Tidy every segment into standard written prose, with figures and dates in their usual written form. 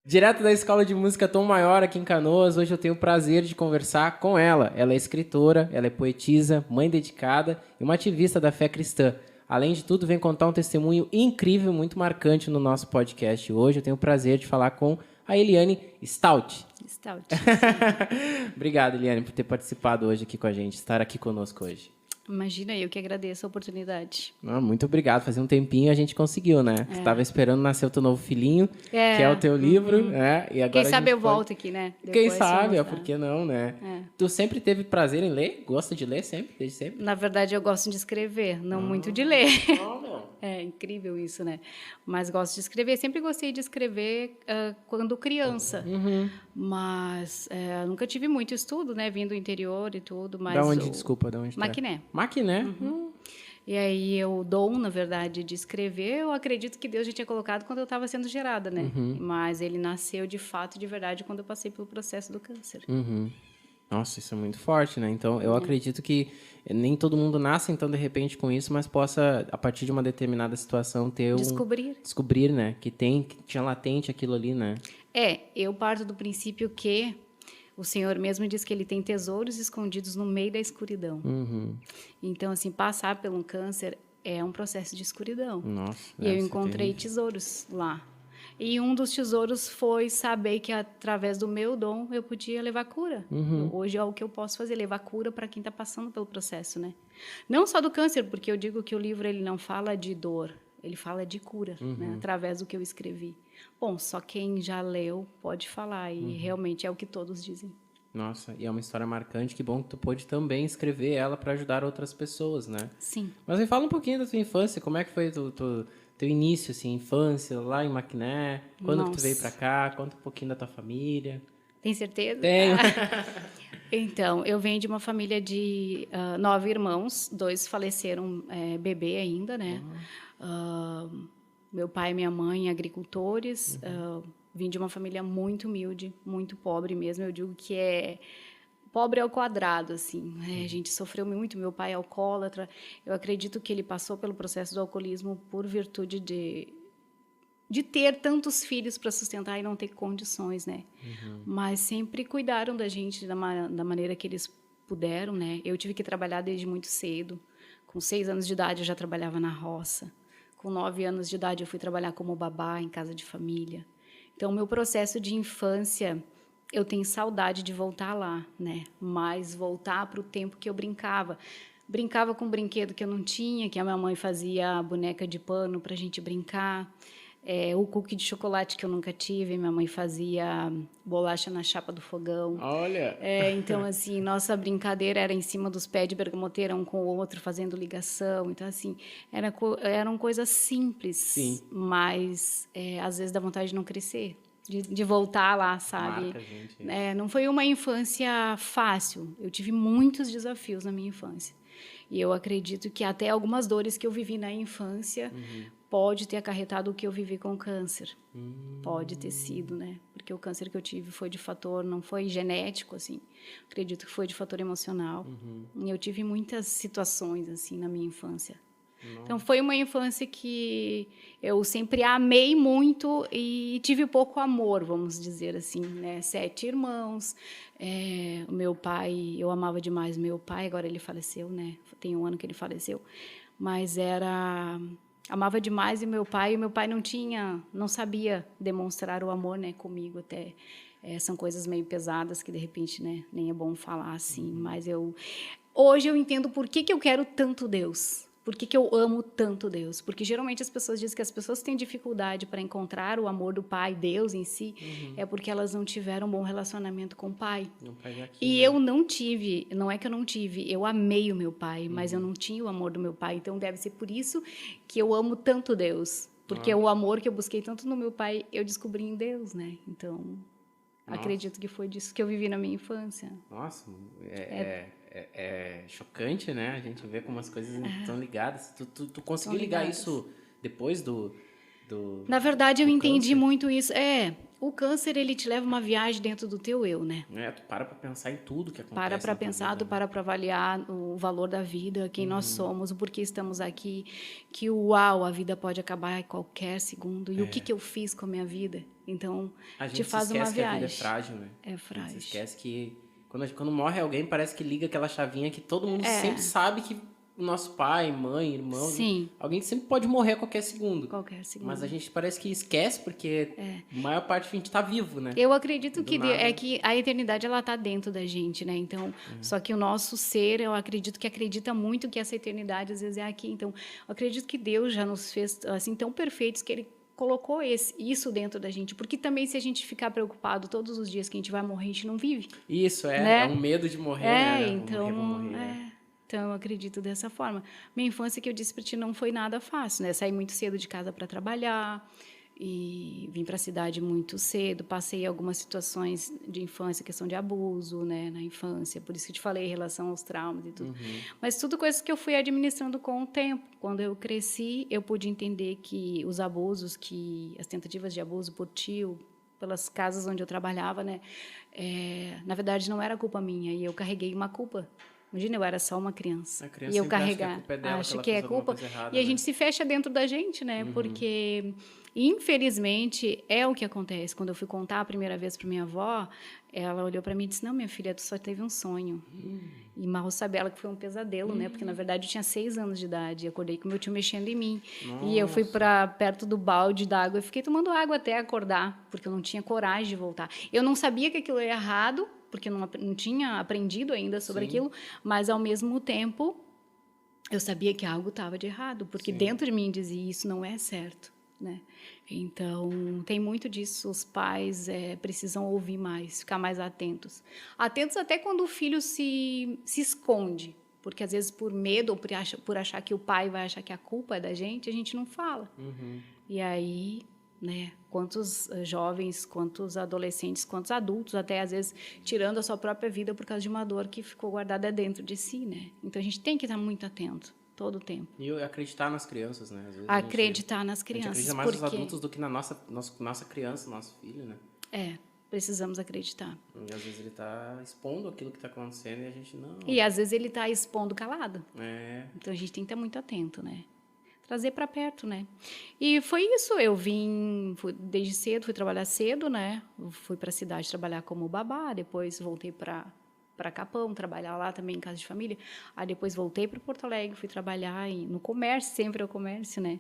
Direto da Escola de Música Tom Maior, aqui em Canoas, hoje eu tenho o prazer de conversar com ela. Ela é escritora, ela é poetisa, mãe dedicada e uma ativista da fé cristã. Além de tudo, vem contar um testemunho incrível, muito marcante no nosso podcast. Hoje eu tenho o prazer de falar com a Eliane Stout. Stout. Obrigado, Eliane, por ter participado hoje aqui com a gente, estar aqui conosco hoje. Imagina, eu que agradeço a oportunidade. Muito obrigado. Fazia um tempinho a gente conseguiu, né? Tu estava esperando nascer o teu novo filhinho, que é o teu livro, né? E agora Quem sabe eu volto aqui, né? Quem sabe, por que não, né? Tu sempre teve prazer em ler? Gosta de ler sempre, desde sempre? Na verdade, eu gosto de escrever, não muito de ler. Não. É incrível isso, né? Mas gosto de escrever. Sempre gostei de escrever quando criança. Mas nunca tive muito estudo, né? Vim do interior e tudo. Mas Da onde, desculpa, da onde? Maquiné. Maquiné? E aí o dom, na verdade, de escrever, eu acredito que Deus já tinha colocado quando eu estava sendo gerada, né? Mas ele nasceu de fato, de verdade, quando eu passei pelo processo do câncer. Nossa, isso é muito forte, né? Então, eu acredito que nem todo mundo nasce, então, de repente, com isso, mas possa, a partir de uma determinada situação, ter Descobrir, né? Que tinha latente aquilo ali, né? Eu parto do princípio que o Senhor mesmo diz que ele tem tesouros escondidos no meio da escuridão. Então, assim, passar por um câncer é um processo de escuridão. Nossa, e eu encontrei tesouros lá. E um dos tesouros foi saber que, através do meu dom, eu podia levar cura. Hoje é o que eu posso fazer, levar cura para quem está passando pelo processo, né? Não só do câncer, porque eu digo que o livro ele não fala de dor, ele fala de cura, né? Através do que eu escrevi. Bom, só quem já leu pode falar, e realmente é o que todos dizem. Nossa, e é uma história marcante, que bom que tu pôde também escrever ela para ajudar outras pessoas, né? Sim. Mas me fala um pouquinho da tua infância, como é que foi teu início, assim, infância, lá em Maquiné? Quando que tu veio para cá? Conta um pouquinho da tua família. Tem certeza? Tenho. Então, eu venho de uma família de 9 irmãos, 2 faleceram bebê ainda, né? Meu pai e minha mãe, agricultores. Vim de uma família muito humilde, muito pobre mesmo. Eu digo que pobre ao quadrado, assim. A gente sofreu muito. Meu pai é alcoólatra. Eu acredito que ele passou pelo processo do alcoolismo por virtude de ter tantos filhos para sustentar e não ter condições, né? Mas sempre cuidaram da gente da maneira que eles puderam, né? Eu tive que trabalhar desde muito cedo. Com 6 anos de idade, eu já trabalhava na roça. Com 9 anos de idade, eu fui trabalhar como babá em casa de família. Então, o meu processo de infância, eu tenho saudade de voltar lá, né? Mas voltar para o tempo que eu brincava. Brincava com um brinquedo que eu não tinha, que a minha mãe fazia boneca de pano para a gente brincar. O cookie de chocolate que eu nunca tive, minha mãe fazia bolacha na chapa do fogão. Olha! Então, assim, nossa brincadeira era em cima dos pés de bergamoteira, um com o outro, fazendo ligação. Então, assim, eram coisas simples, Sim. mas às vezes dá vontade de não crescer, de voltar lá, sabe? Marca a gente. Não foi uma infância fácil, eu tive muitos desafios na minha infância. E eu acredito que até algumas dores que eu vivi na infância pode ter acarretado o que eu vivi com o câncer. Pode ter sido, né? Porque o câncer que eu tive foi de fator, não foi genético, assim. Acredito que foi de fator emocional. E eu tive muitas situações, assim, na minha infância. Então, foi uma infância que eu sempre amei muito e tive pouco amor, vamos dizer assim, né? 7 irmãos. O meu pai, eu amava demais meu pai, agora ele faleceu, né? Tem 1 ano que ele faleceu. Mas amava demais e meu pai não sabia demonstrar o amor, né, comigo até. São coisas meio pesadas que, de repente, né, nem é bom falar assim, mas hoje eu entendo por que eu quero tanto Deus. Por que eu amo tanto Deus? Porque geralmente as pessoas dizem que as pessoas têm dificuldade para encontrar o amor do Pai, Deus em si, é porque elas não tiveram um bom relacionamento com o Pai. E eu não tive, não é que eu não tive, eu amei o meu pai, mas eu não tinha o amor do meu pai. Então deve ser por isso que eu amo tanto Deus. Porque o amor que eu busquei tanto no meu pai, eu descobri em Deus, né? Então, acredito que foi disso que eu vivi na minha infância. Nossa, é chocante, né? A gente vê como as coisas estão ligadas. Tu conseguiu ligar isso depois do Na verdade, eu entendi câncer? muito isso. O câncer, ele te leva uma viagem dentro do teu eu, né? Tu para pensar em tudo que acontece. Para pensar, tu para avaliar o valor da vida, quem nós somos, o porquê estamos aqui, que uau, a vida pode acabar a qualquer segundo. E o que eu fiz com a minha vida? Então, A gente te faz se esquece uma que a vida é viagem. frágil, né? É A gente frágil. se esquece que quando morre alguém, parece que liga aquela chavinha que todo mundo sempre sabe que o nosso pai, mãe, irmão, Sim. alguém sempre pode morrer a qualquer segundo. Qualquer segundo. Mas a gente parece que esquece porque a maior parte a gente tá vivo, né? Eu acredito Do que nada. é que a eternidade ela tá dentro da gente, né? Então, só que o nosso ser, eu acredito que acredita muito que essa eternidade às vezes é aqui. Então, eu acredito que Deus já nos fez assim tão perfeitos que ele colocou isso dentro da gente, porque também se a gente ficar preocupado todos os dias que a gente vai morrer, a gente não vive, Isso, né? é um medo de morrer, né? Então, Vou morrer. então eu acredito dessa forma. Minha infância, que eu disse para ti, não foi nada fácil, né? Saí muito cedo de casa para trabalhar e vim para a cidade muito cedo. Passei algumas situações de infância, questão de abuso, né, na infância. Por isso que eu te falei em relação aos traumas e tudo. Mas tudo coisas que eu fui administrando com o tempo. Quando eu cresci, eu pude entender que os abusos, que as tentativas de abuso por tio, pelas casas onde eu trabalhava, né, na verdade não era culpa minha e eu carreguei uma culpa. Imagina, eu era só uma criança. A criança E eu sempre acha que a carregar, culpa é dela, acho que ela que é fez alguma culpa. coisa errada, E a né? gente se fecha dentro da gente, né? Porque, infelizmente, é o que acontece. Quando eu fui contar a primeira vez para minha avó, ela olhou para mim e disse: "Não, minha filha, tu só teve um sonho." E mal sabe ela que foi um pesadelo, né? Porque, na verdade, eu tinha 6 anos de idade. E acordei com meu tio mexendo em mim. E eu fui para perto do balde d'água e fiquei tomando água até acordar, porque eu não tinha coragem de voltar. Eu não sabia que aquilo era errado, porque eu não tinha aprendido ainda sobre aquilo, mas, ao mesmo tempo, eu sabia que algo estava de errado, porque dentro de mim dizia: isso não é certo, né? Então, tem muito disso. Os pais precisam ouvir mais, ficar mais atentos. Atentos até quando o filho se esconde, porque, às vezes, por medo ou por achar que o pai vai achar que a culpa é da gente não fala. E aí, né, quantos jovens, quantos adolescentes, quantos adultos, até às vezes tirando a sua própria vida por causa de uma dor que ficou guardada dentro de si, né? Então a gente tem que estar muito atento todo o tempo. E acreditar nas crianças, né? Às vezes Acreditar nas a gente crianças, acredita mais nos porque adultos do que na nossa criança, nosso filho, né? precisamos acreditar. E às vezes ele tá expondo aquilo que tá acontecendo e a gente não. E às vezes ele está expondo calado. Então a gente tem que estar muito atento, né? Trazer para perto, né? E foi isso, eu desde cedo, fui trabalhar cedo, né? Fui para a cidade trabalhar como babá, depois voltei para Capão, trabalhar lá também em casa de família. Aí depois voltei para Porto Alegre, fui trabalhar no comércio, sempre é o comércio, né?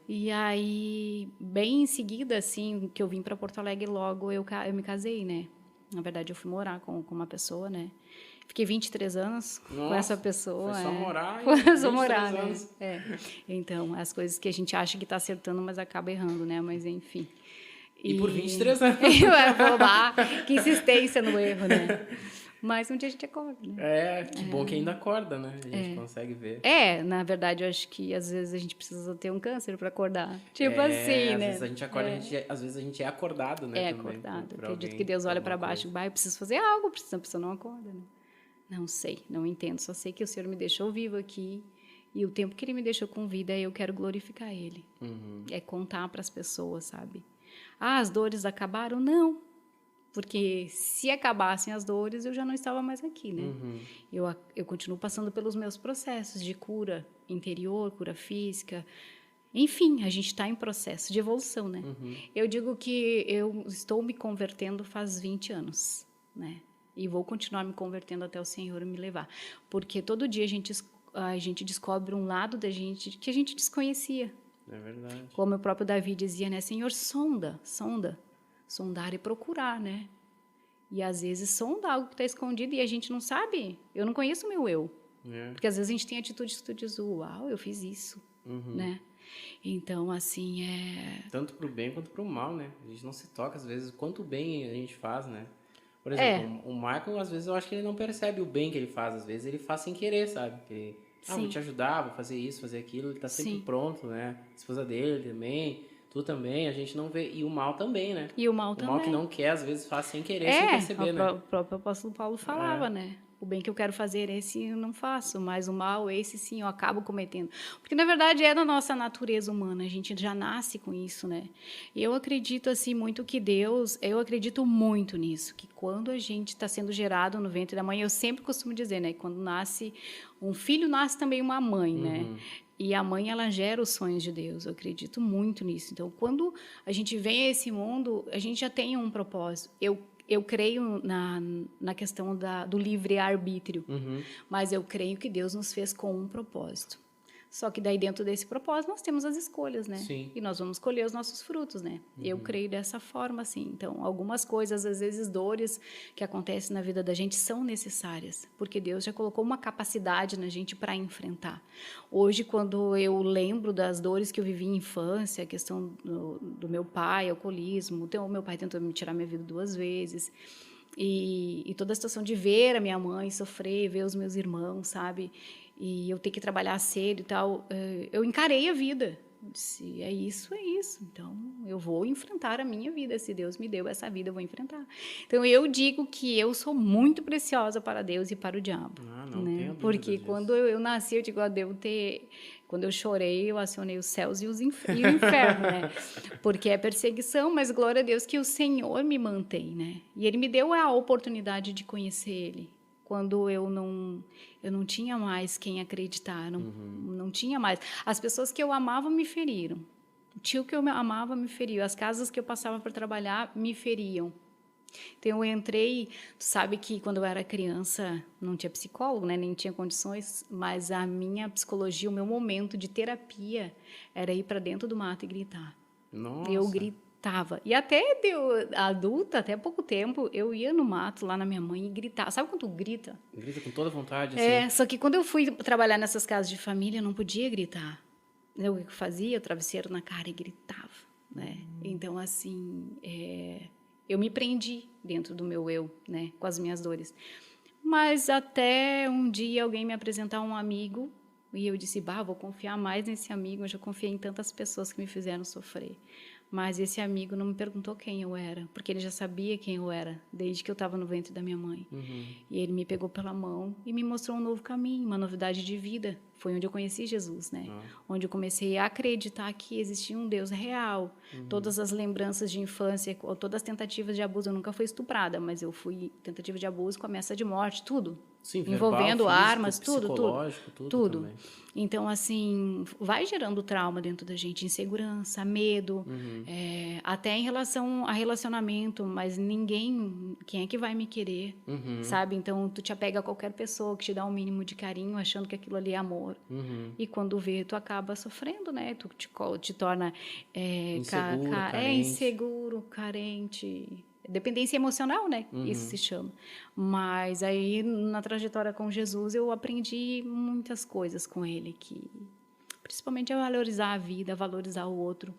E aí, bem em seguida, assim, que eu vim para Porto Alegre, logo eu me casei, né? Na verdade, eu fui morar com uma pessoa, né? Fiquei 23 anos com essa pessoa. Foi só morar Foi só 23 morar, anos. né? Então, as coisas que a gente acha que está acertando, mas acaba errando, né? Mas, enfim. E por 23 anos. Vou lá, que insistência no erro, né? Mas um dia a gente acorda, né? Que bom que ainda acorda, né? A gente consegue ver. Na verdade, eu acho que às vezes a gente precisa ter um câncer para acordar. Tipo assim, às né? vezes a gente acorda, às vezes a gente é acordado, né? Também, acordado. por Acredito alguém, que Deus olha para alguma baixo e coisa. vai, eu preciso fazer algo, a pessoa não acorda, né? Não sei, não entendo. Só sei que o Senhor me deixou vivo aqui e o tempo que Ele me deixou com vida, eu quero glorificar Ele. É contar para as pessoas, sabe? As dores acabaram? Não. Porque se acabassem as dores, eu já não estava mais aqui, né? Eu continuo passando pelos meus processos de cura interior, cura física. Enfim, a gente está em processo de evolução, né? Eu digo que eu estou me convertendo faz 20 anos, né? E vou continuar me convertendo até o Senhor me levar. Porque todo dia a gente descobre um lado da gente que a gente desconhecia. É verdade. Como o próprio Davi dizia, né? Senhor, sonda. Sondar e procurar, né? E às vezes sonda algo que está escondido e a gente não sabe. Eu não conheço o meu eu. Porque às vezes a gente tem atitudes que tu diz: uau, eu fiz isso, né? Então, assim, Tanto pro bem quanto pro mal, né? A gente não se toca, às vezes, quanto bem a gente faz, né? Por exemplo, o Michael, às vezes, eu acho que ele não percebe o bem que ele faz. Às vezes, ele faz sem querer, sabe? Que, vou te ajudar, vou fazer isso, fazer aquilo. Ele tá sempre pronto, né? A esposa dele também, tu também, a gente não vê. E o mal também, né? E o mal também. O mal que não quer, às vezes, faz sem querer, sem perceber, né? O próprio apóstolo Paulo falava, né? O bem que eu quero fazer, esse eu não faço, mas o mal, esse sim, eu acabo cometendo. Porque, na verdade, é da nossa natureza humana, a gente já nasce com isso, né? E eu acredito, assim, muito que Deus, eu acredito muito nisso, que quando a gente está sendo gerado no ventre da mãe, eu sempre costumo dizer, né? Quando nasce um filho, nasce também uma mãe, né? E a mãe, ela gera os sonhos de Deus, eu acredito muito nisso. Então, quando a gente vem a esse mundo, a gente já tem um propósito. Eu creio na questão do livre-arbítrio, mas eu creio que Deus nos fez com um propósito. Só que daí, dentro desse propósito, nós temos as escolhas, né? Sim. E nós vamos colher os nossos frutos, né? Eu creio dessa forma, assim. Então, algumas coisas, às vezes, dores que acontecem na vida da gente são necessárias, porque Deus já colocou uma capacidade na gente para enfrentar. Hoje, quando eu lembro das dores que eu vivi em infância, a questão do meu pai, alcoolismo, então, o meu pai tentou me tirar minha vida 2 vezes, e toda a situação de ver a minha mãe sofrer, ver os meus irmãos, sabe? E eu ter que trabalhar cedo e tal, eu encarei a vida. Eu disse, é isso. Então, eu vou enfrentar a minha vida. Se Deus me deu essa vida, eu vou enfrentar. Então, eu digo que eu sou muito preciosa para Deus e para o diabo. Não né? tenho dúvida Porque disso. quando eu nasci, eu digo, devo ter... Quando eu chorei, eu acionei os céus e o inferno, né? Porque é perseguição, mas glória a Deus que o Senhor me mantém, né? E Ele me deu a oportunidade de conhecer Ele. Quando eu não tinha mais quem acreditar, não tinha mais. As pessoas que eu amava me feriram. O tio que eu amava me feriu. As casas que eu passava para trabalhar me feriam. Então, eu entrei... Tu sabe que quando eu era criança, não tinha psicólogo, né? Nem tinha condições, mas a minha psicologia, o meu momento de terapia era ir para dentro do mato e gritar. Nossa. Eu gritava. E até adulta, até pouco tempo, eu ia no mato lá na minha mãe e gritava. Sabe quando tu grita? Grita com toda vontade, assim. Só que quando eu fui trabalhar nessas casas de família, eu não podia gritar. O que eu fazia? O travesseiro na cara e gritava, né? Então, assim, eu me prendi dentro do meu eu, né? Com as minhas dores. Mas até um dia alguém me apresentar um amigo e eu disse, vou confiar mais nesse amigo. Eu já confiei em tantas pessoas que me fizeram sofrer. Mas esse amigo não me perguntou quem eu era, porque ele já sabia quem eu era, desde que eu estava no ventre da minha mãe. E ele me pegou pela mão e me mostrou um novo caminho, uma novidade de vida. Foi onde eu conheci Jesus, né? Onde eu comecei a acreditar que existia um Deus real. Todas as lembranças de infância, todas as tentativas de abuso, eu nunca fui estuprada, mas eu fui tentativa de abuso com ameaça de morte, tudo. Sim, envolvendo verbal, físico, armas, tudo. também. Então, assim, vai gerando trauma dentro da gente, insegurança, medo, até em relação a relacionamento, mas quem é que vai me querer, sabe? Então, tu te apega a qualquer pessoa que te dá um mínimo de carinho, achando que aquilo ali é amor. E quando vê, tu acaba sofrendo, né? Tu te torna inseguro, carente. Dependência emocional, né? Isso se chama. Mas aí, na trajetória com Jesus, eu aprendi muitas coisas com ele, principalmente a valorizar a vida, a valorizar o outro,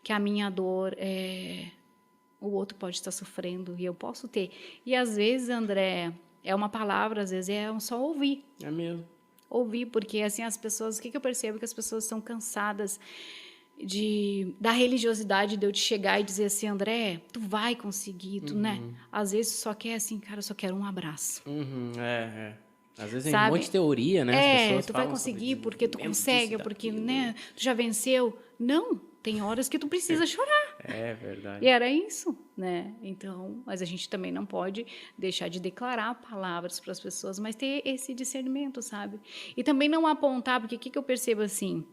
que a minha dor o outro pode estar sofrendo e eu posso ter. E às vezes, André, é uma palavra, às vezes é só ouvir. É mesmo. Ouvir, porque assim as pessoas, o que eu percebo? Que as pessoas estão cansadas da religiosidade, de eu te chegar e dizer assim, André, tu vai conseguir, tu, né? Às vezes só quer assim, cara, eu só quero um abraço. Às vezes tem um monte de teoria, né? As pessoas tu vai conseguir porque tu consegue, porque, né, tu já venceu. Não, tem horas que tu precisa chorar. É verdade. E era isso, né? Então, mas a gente também não pode deixar de declarar palavras para as pessoas, mas ter esse discernimento, sabe? E também não apontar, porque o que eu percebo assim?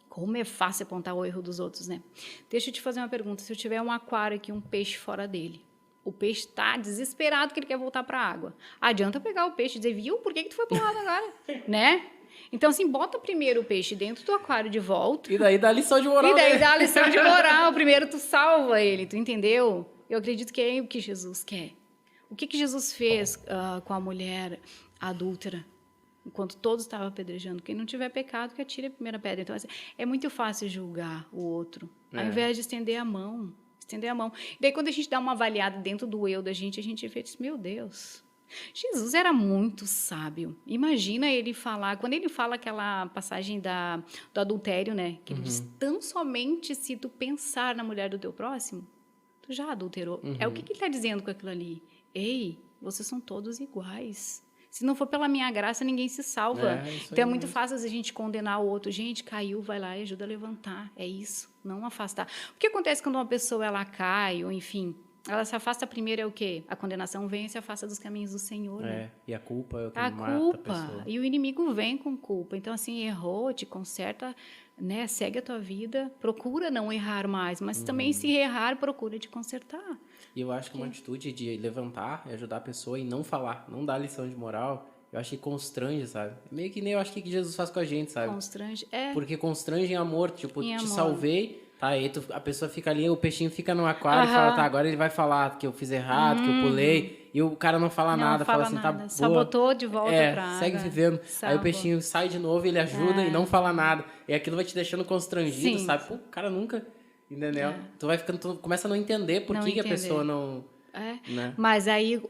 Como é fácil apontar o erro dos outros, né? Deixa eu te fazer uma pergunta. Se eu tiver um aquário aqui, um peixe fora dele, o peixe está desesperado que ele quer voltar para a água. Adianta pegar o peixe e dizer, viu, por que tu foi para o lado agora? Né? Então, assim, bota primeiro o peixe dentro do aquário de volta. E daí dá lição de moral. E daí dá a lição de moral. Primeiro tu salva ele, tu entendeu? Eu acredito que é o que Jesus quer. O que Jesus fez com a mulher adúltera? Enquanto todos estavam apedrejando. Quem não tiver pecado, que atire a primeira pedra. Então, assim, é muito fácil julgar o outro, ao invés de estender a mão. Estender a mão. E daí, quando a gente dá uma avaliada dentro do eu da gente, a gente vê, meu Deus, Jesus era muito sábio. Imagina ele falar, quando ele fala aquela passagem do adultério, né? Que ele diz, tão somente se tu pensar na mulher do teu próximo, tu já adulterou. É o que ele está dizendo com aquilo ali? Ei, vocês são todos iguais. Se não for pela minha graça, ninguém se salva. Então, é muito fácil a gente condenar o outro. Gente, caiu, vai lá e ajuda a levantar. É isso, não afastar. O que acontece quando uma pessoa ela cai, ou enfim, Ela se afasta primeiro é o quê? A condenação vem e se afasta dos caminhos do Senhor, né? E a culpa é o que A mata a culpa. pessoa. E o inimigo vem com culpa. Então, assim, errou, te conserta, né? Segue a tua vida, procura não errar mais, mas também se errar, procura te consertar. E eu acho que uma atitude de levantar e ajudar a pessoa e não falar, não dar lição de moral, eu acho que constrange, sabe? Meio que nem eu acho que Jesus faz com a gente, sabe? Constrange. Porque constrange em amor, tipo, Em te amor. salvei, tá? Aí a pessoa fica ali, o peixinho fica no aquário e fala, tá, agora ele vai falar que eu fiz errado, que eu pulei, e o cara não fala Não nada, fala fala assim, nada. tá Só boa. botou de volta pra segue água. vivendo. Aí Salva. o peixinho sai de novo, ele ajuda e não fala nada. E aquilo vai te deixando constrangido, Sim. sabe? Pô, o cara nunca, entendeu? Tu vai ficando, tu começa a não entender por Não que a entender. pessoa não... Né? Mas aí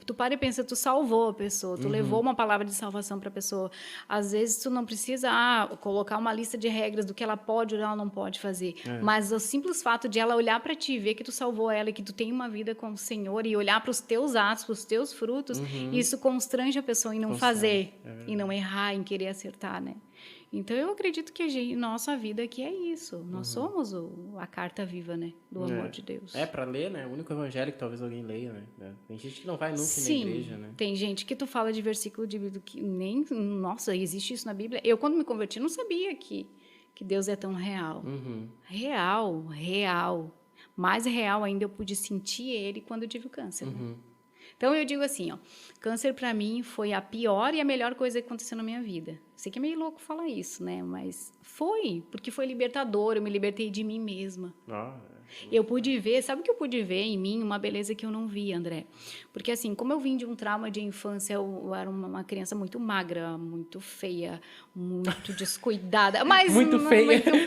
tu para e pensa, tu salvou a pessoa, tu levou uma palavra de salvação para a pessoa. Às vezes tu não precisa colocar uma lista de regras do que ela pode ou ela não pode fazer, mas o simples fato de ela olhar para ti, ver que tu salvou ela e que tu tem uma vida com o Senhor e olhar para os teus atos, para os teus frutos, isso constrange a pessoa em não fazer, em não errar, em querer acertar, né? Então, eu acredito que nossa vida aqui é isso. Nós somos a carta viva, né? Do amor de Deus. Para ler, né? O único evangelho que talvez alguém leia, né? Tem gente que não vai nunca Sim, na igreja, né? tem gente que tu fala de versículo de Bíblia que nem... Nossa, existe isso na Bíblia? Eu, quando me converti, não sabia que Deus é tão real. Real. Mais real ainda, eu pude sentir Ele quando eu tive o câncer. Né? Então, eu digo assim, câncer para mim foi a pior e a melhor coisa que aconteceu na minha vida. Sei que é meio louco falar isso, né? Mas foi, porque foi libertador, eu me libertei de mim mesma. Eu pude ver, sabe o que eu pude ver em mim? Uma beleza que eu não via, André. Porque assim, como eu vim de um trauma de infância, eu era uma criança muito magra, muito feia, muito descuidada. Mas muito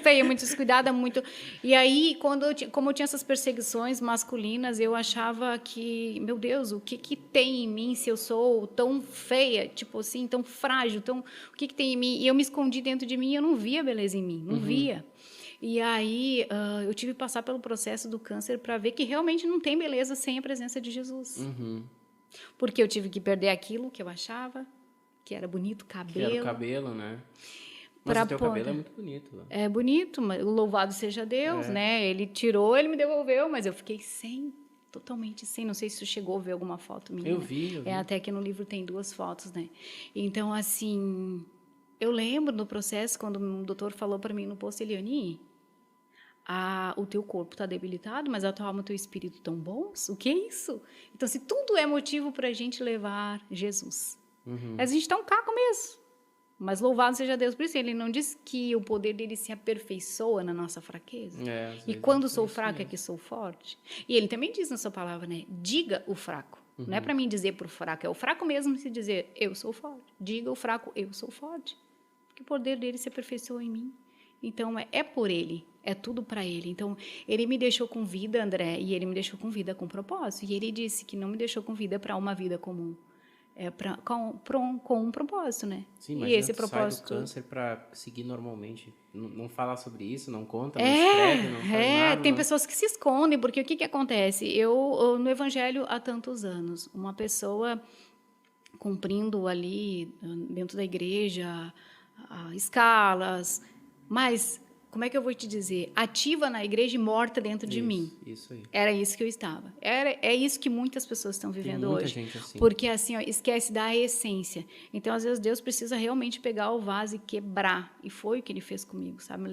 feia, muito descuidada, muito... E aí, como eu tinha essas perseguições masculinas, eu achava que, meu Deus, o que tem em mim se eu sou tão feia, tipo assim, tão frágil, o que tem em mim? E eu me escondi dentro de mim e eu não via beleza em mim, não via. E aí, eu tive que passar pelo processo do câncer para ver que realmente não tem beleza sem a presença de Jesus. Porque eu tive que perder aquilo que eu achava, que era bonito, cabelo. Que era o cabelo, né? Mas o teu cabelo é muito bonito. Né? É bonito, mas louvado seja Deus, né? Ele tirou, ele me devolveu, mas eu fiquei totalmente sem. Não sei se tu chegou a ver alguma foto minha. Eu vi. Até que no livro tem 2 fotos, né? Então, assim, eu lembro no processo, quando o doutor falou para mim no posto, Eliane, o teu corpo está debilitado, mas a tua alma e o teu espírito estão bons? O que é isso? Então, se tudo é motivo para a gente levar Jesus. A gente está um caco mesmo. Mas louvado seja Deus por isso. Ele não diz que o poder dele se aperfeiçoa na nossa fraqueza. E quando sou fraco é que sou forte. E ele também diz na sua palavra, né? Diga o fraco. Não é para mim dizer para o fraco. É o fraco mesmo se dizer, eu sou forte. Diga o fraco, eu sou forte. Porque o poder dele se aperfeiçoa em mim. Então, é por ele. É tudo para ele. Então, ele me deixou com vida, André, e ele me deixou com vida com propósito. E ele disse que não me deixou com vida para uma vida comum. Com um propósito, né? Sim, mas esse propósito... sai do câncer para seguir normalmente. Não fala sobre isso, não conta, não escreve, não faz nada. Tem pessoas que se escondem, porque o que acontece? Eu, no Evangelho, há tantos anos, uma pessoa cumprindo ali, dentro da igreja, escalas, mas... Como é que eu vou te dizer? Ativa na igreja e morta dentro de mim. Isso aí. Era isso que eu estava. É isso que muitas pessoas estão vivendo hoje. Tem muita gente assim. Porque assim, esquece da essência. Então, às vezes, Deus precisa realmente pegar o vaso e quebrar. E foi o que ele fez comigo, sabe?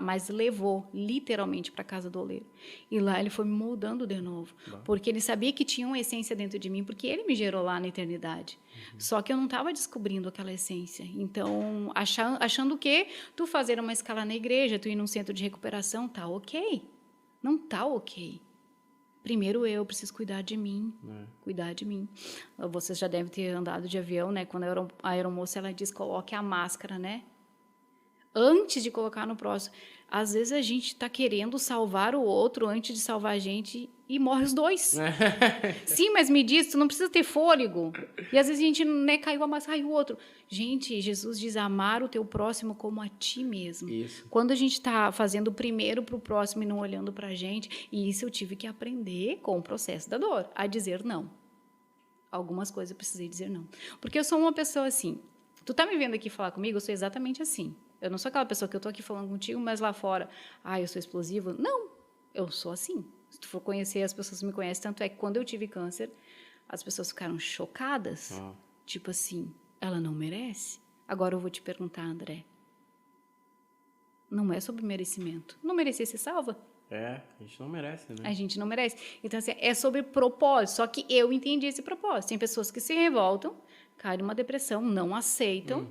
Mas levou literalmente para a casa do oleiro. E lá ele foi me moldando de novo. Porque ele sabia que tinha uma essência dentro de mim, porque ele me gerou lá na eternidade. Só que eu não estava descobrindo aquela essência. Então, achando que tu fazer uma escala na igreja, tu ir num centro de recuperação, tá ok. Não tá ok. Primeiro eu preciso cuidar de mim. Cuidar de mim. Vocês já devem ter andado de avião, né? Quando a aeromoça, ela diz, coloque a máscara, né? Antes de colocar no próximo. Às vezes a gente está querendo salvar o outro antes de salvar a gente e morre os dois. Sim, mas me diz, tu não precisa ter fôlego. E às vezes a gente, né, caiu a máscara, caiu o outro. Gente, Jesus diz amar o teu próximo como a ti mesmo. Isso. Quando a gente está fazendo o primeiro para o próximo e não olhando para a gente, e isso eu tive que aprender com o processo da dor, a dizer não. Algumas coisas eu precisei dizer não. Porque eu sou uma pessoa assim, tu tá me vendo aqui falar comigo, eu sou exatamente assim. Eu não sou aquela pessoa que eu tô aqui falando contigo, mas lá fora, eu sou explosiva. Não, eu sou assim. Se tu for conhecer, as pessoas me conhecem, tanto é que quando eu tive câncer, as pessoas ficaram chocadas. Tipo assim, ela não merece? Agora eu vou te perguntar, André. Não é sobre merecimento. Não merecer ser salva? A gente não merece, né? A gente não merece. Então, assim, é sobre propósito. Só que eu entendi esse propósito. Tem pessoas que se revoltam, caem numa depressão, não aceitam,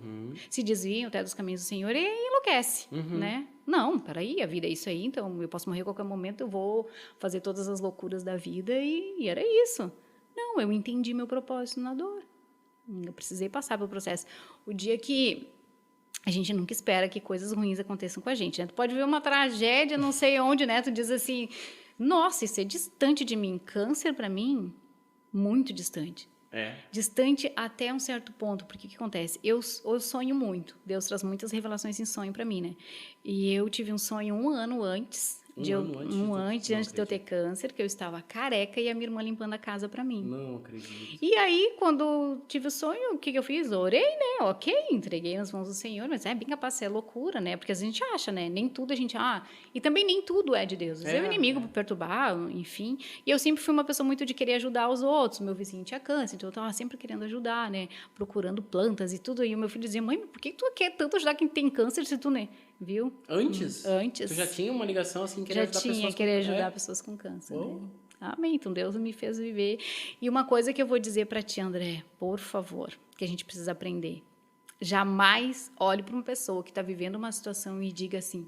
se desviam até dos caminhos do Senhor e enlouquece, né? Não, peraí, a vida é isso aí, então eu posso morrer a qualquer momento, eu vou fazer todas as loucuras da vida e era isso. Não, eu entendi meu propósito na dor. Eu precisei passar pelo processo. O dia que a gente nunca espera que coisas ruins aconteçam com a gente, né? Tu pode ver uma tragédia, não sei onde, né? Tu diz assim, nossa, isso é distante de mim. Câncer, para mim, muito distante. Distante até um certo ponto, porque o que acontece? Eu sonho muito. Deus traz muitas revelações em sonho para mim, né? E eu tive um sonho um ano antes de eu ter câncer, que eu estava careca e a minha irmã limpando a casa para mim. Não acredito. E aí, quando tive o sonho, o que eu fiz? Orei, né? Ok, entreguei nas mãos do Senhor, mas é bem capaz de ser loucura, né? Porque a gente acha, né? Nem tudo a gente... e também nem tudo é de Deus. É o inimigo para perturbar, enfim. E eu sempre fui uma pessoa muito de querer ajudar os outros. Meu vizinho tinha câncer, então eu estava sempre querendo ajudar, né? Procurando plantas e tudo. E o meu filho dizia, mãe, por que tu quer tanto ajudar quem tem câncer se tu, né? Viu? Antes? Antes. Tu já tinha uma ligação assim, querer ajudar pessoas com câncer? Já tinha, querer ajudar pessoas com câncer, né? Amém. Então, Deus me fez viver. E uma coisa que eu vou dizer para ti, André, por favor, que a gente precisa aprender. Jamais olhe para uma pessoa que está vivendo uma situação e diga assim,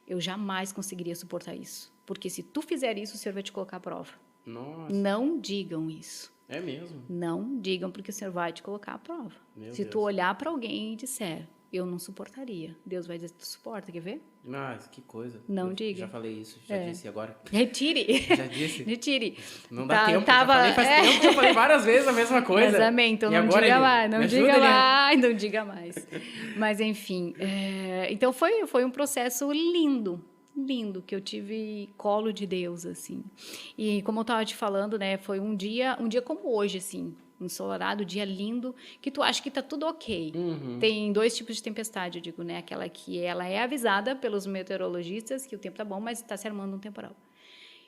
eu jamais conseguiria suportar isso. Porque se tu fizer isso, o Senhor vai te colocar à prova. Nossa. Não digam isso. É mesmo? Não digam, porque o Senhor vai te colocar à prova. Se Deus. tu olhar para alguém e disser, eu não suportaria. Deus vai dizer, tu suporta, quer ver? Mas que coisa. Não diga. Já falei isso, já disse agora. Retire. Já disse. Retire. Não dá tempo, já falei faz tempo que eu falei várias vezes a mesma coisa. Mas amém, então não diga mais, não diga mais, não diga mais. Mas enfim, então foi um processo lindo, que eu tive colo de Deus, assim. E como eu estava te falando, né, foi um dia como hoje, assim, ensolarado, dia lindo, que tu acha que tá tudo ok. Tem 2 tipos de tempestade, eu digo, né? Aquela que ela é avisada pelos meteorologistas que o tempo tá bom, mas está se armando um temporal.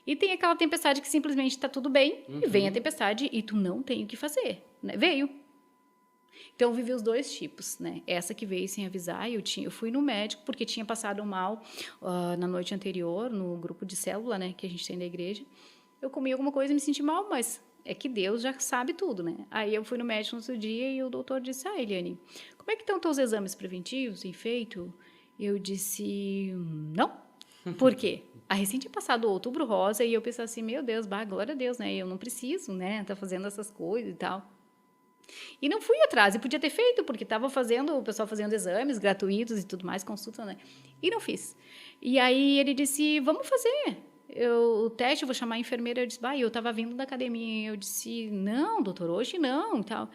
E tem aquela tempestade que simplesmente está tudo bem, e vem a tempestade e tu não tem o que fazer, né? Veio. Então, eu vivi os 2 tipos, né? Essa que veio sem avisar, eu fui no médico porque tinha passado mal na noite anterior, no grupo de célula, né? Que a gente tem da igreja. Eu comi alguma coisa e me senti mal, mas é que Deus já sabe tudo, né? Aí eu fui no médico no outro dia e o doutor disse, Eliane, como é que estão teus exames preventivos, tem feito? Eu disse, não. Por quê? A recém tinha passado o Outubro Rosa e eu pensei assim, meu Deus, glória a Deus, né? Eu não preciso, né? Tá fazendo essas coisas e tal. E não fui atrás, e podia ter feito, porque estava o pessoal fazendo exames gratuitos e tudo mais, consulta, né? E não fiz. E aí ele disse, vamos fazer. O teste, eu vou chamar a enfermeira. Eu disse, eu estava vindo da academia. Eu disse, não, doutor, hoje não. E tal.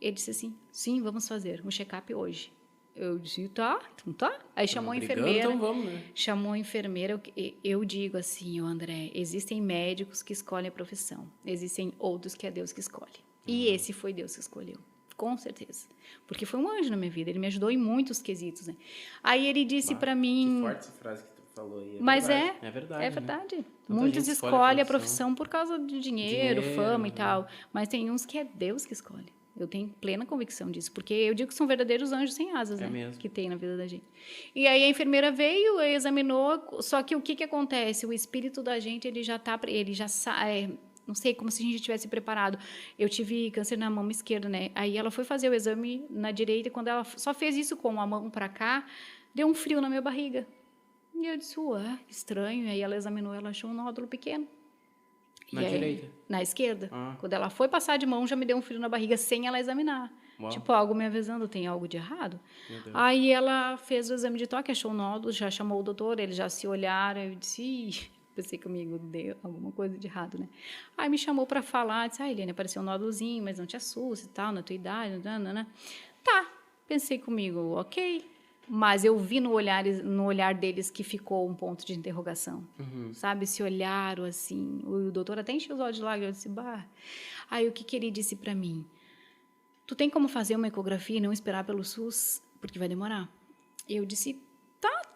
Ele disse assim, sim, vamos fazer um check-up hoje. Eu disse, tá, então tá. Aí chamou a enfermeira. Então vamos, né? Chamou a enfermeira. Eu digo assim, André, existem médicos que escolhem a profissão. Existem outros que é Deus que escolhe. E esse foi Deus que escolheu. Com certeza. Porque foi um anjo na minha vida. Ele me ajudou em muitos quesitos, né? Aí ele disse para mim... Que forte essa frase que tu falou aí. Mas verdade. É verdade. É verdade. Né? Muitos escolhem a profissão por causa de dinheiro, fama e tal. Mas tem uns que é Deus que escolhe. Eu tenho plena convicção disso. Porque eu digo que são verdadeiros anjos sem asas, né? Mesmo. Que tem na vida da gente. E aí a enfermeira veio, examinou. Só que o que acontece? O espírito da gente, ele já sai... Não sei, como se a gente tivesse preparado. Eu tive câncer na mão esquerda, né? Aí ela foi fazer o exame na direita, e quando ela só fez isso com a mão para cá, deu um frio na minha barriga. E eu disse, estranho. E aí ela examinou, ela achou um nódulo pequeno. Na direita? Na esquerda. Quando ela foi passar de mão, já me deu um frio na barriga sem ela examinar. Uau. Tipo, algo me avisando, tem algo de errado. Aí ela fez o exame de toque, achou o nódulo, já chamou o doutor, eles já se olharam. Eu disse, pensei comigo, deu alguma coisa de errado, né? Aí me chamou para falar, disse, Eliane, apareceu um nódulozinho, mas não te assusta e tal, na tua idade, né? Tá, pensei comigo, ok. Mas eu vi no olhar deles que ficou um ponto de interrogação, sabe? Se olharam assim, o doutor até encheu os olhos de lágrimas, eu disse, Aí o que ele disse para mim? Tu tem como fazer uma ecografia e não esperar pelo SUS? Porque vai demorar. Eu disse,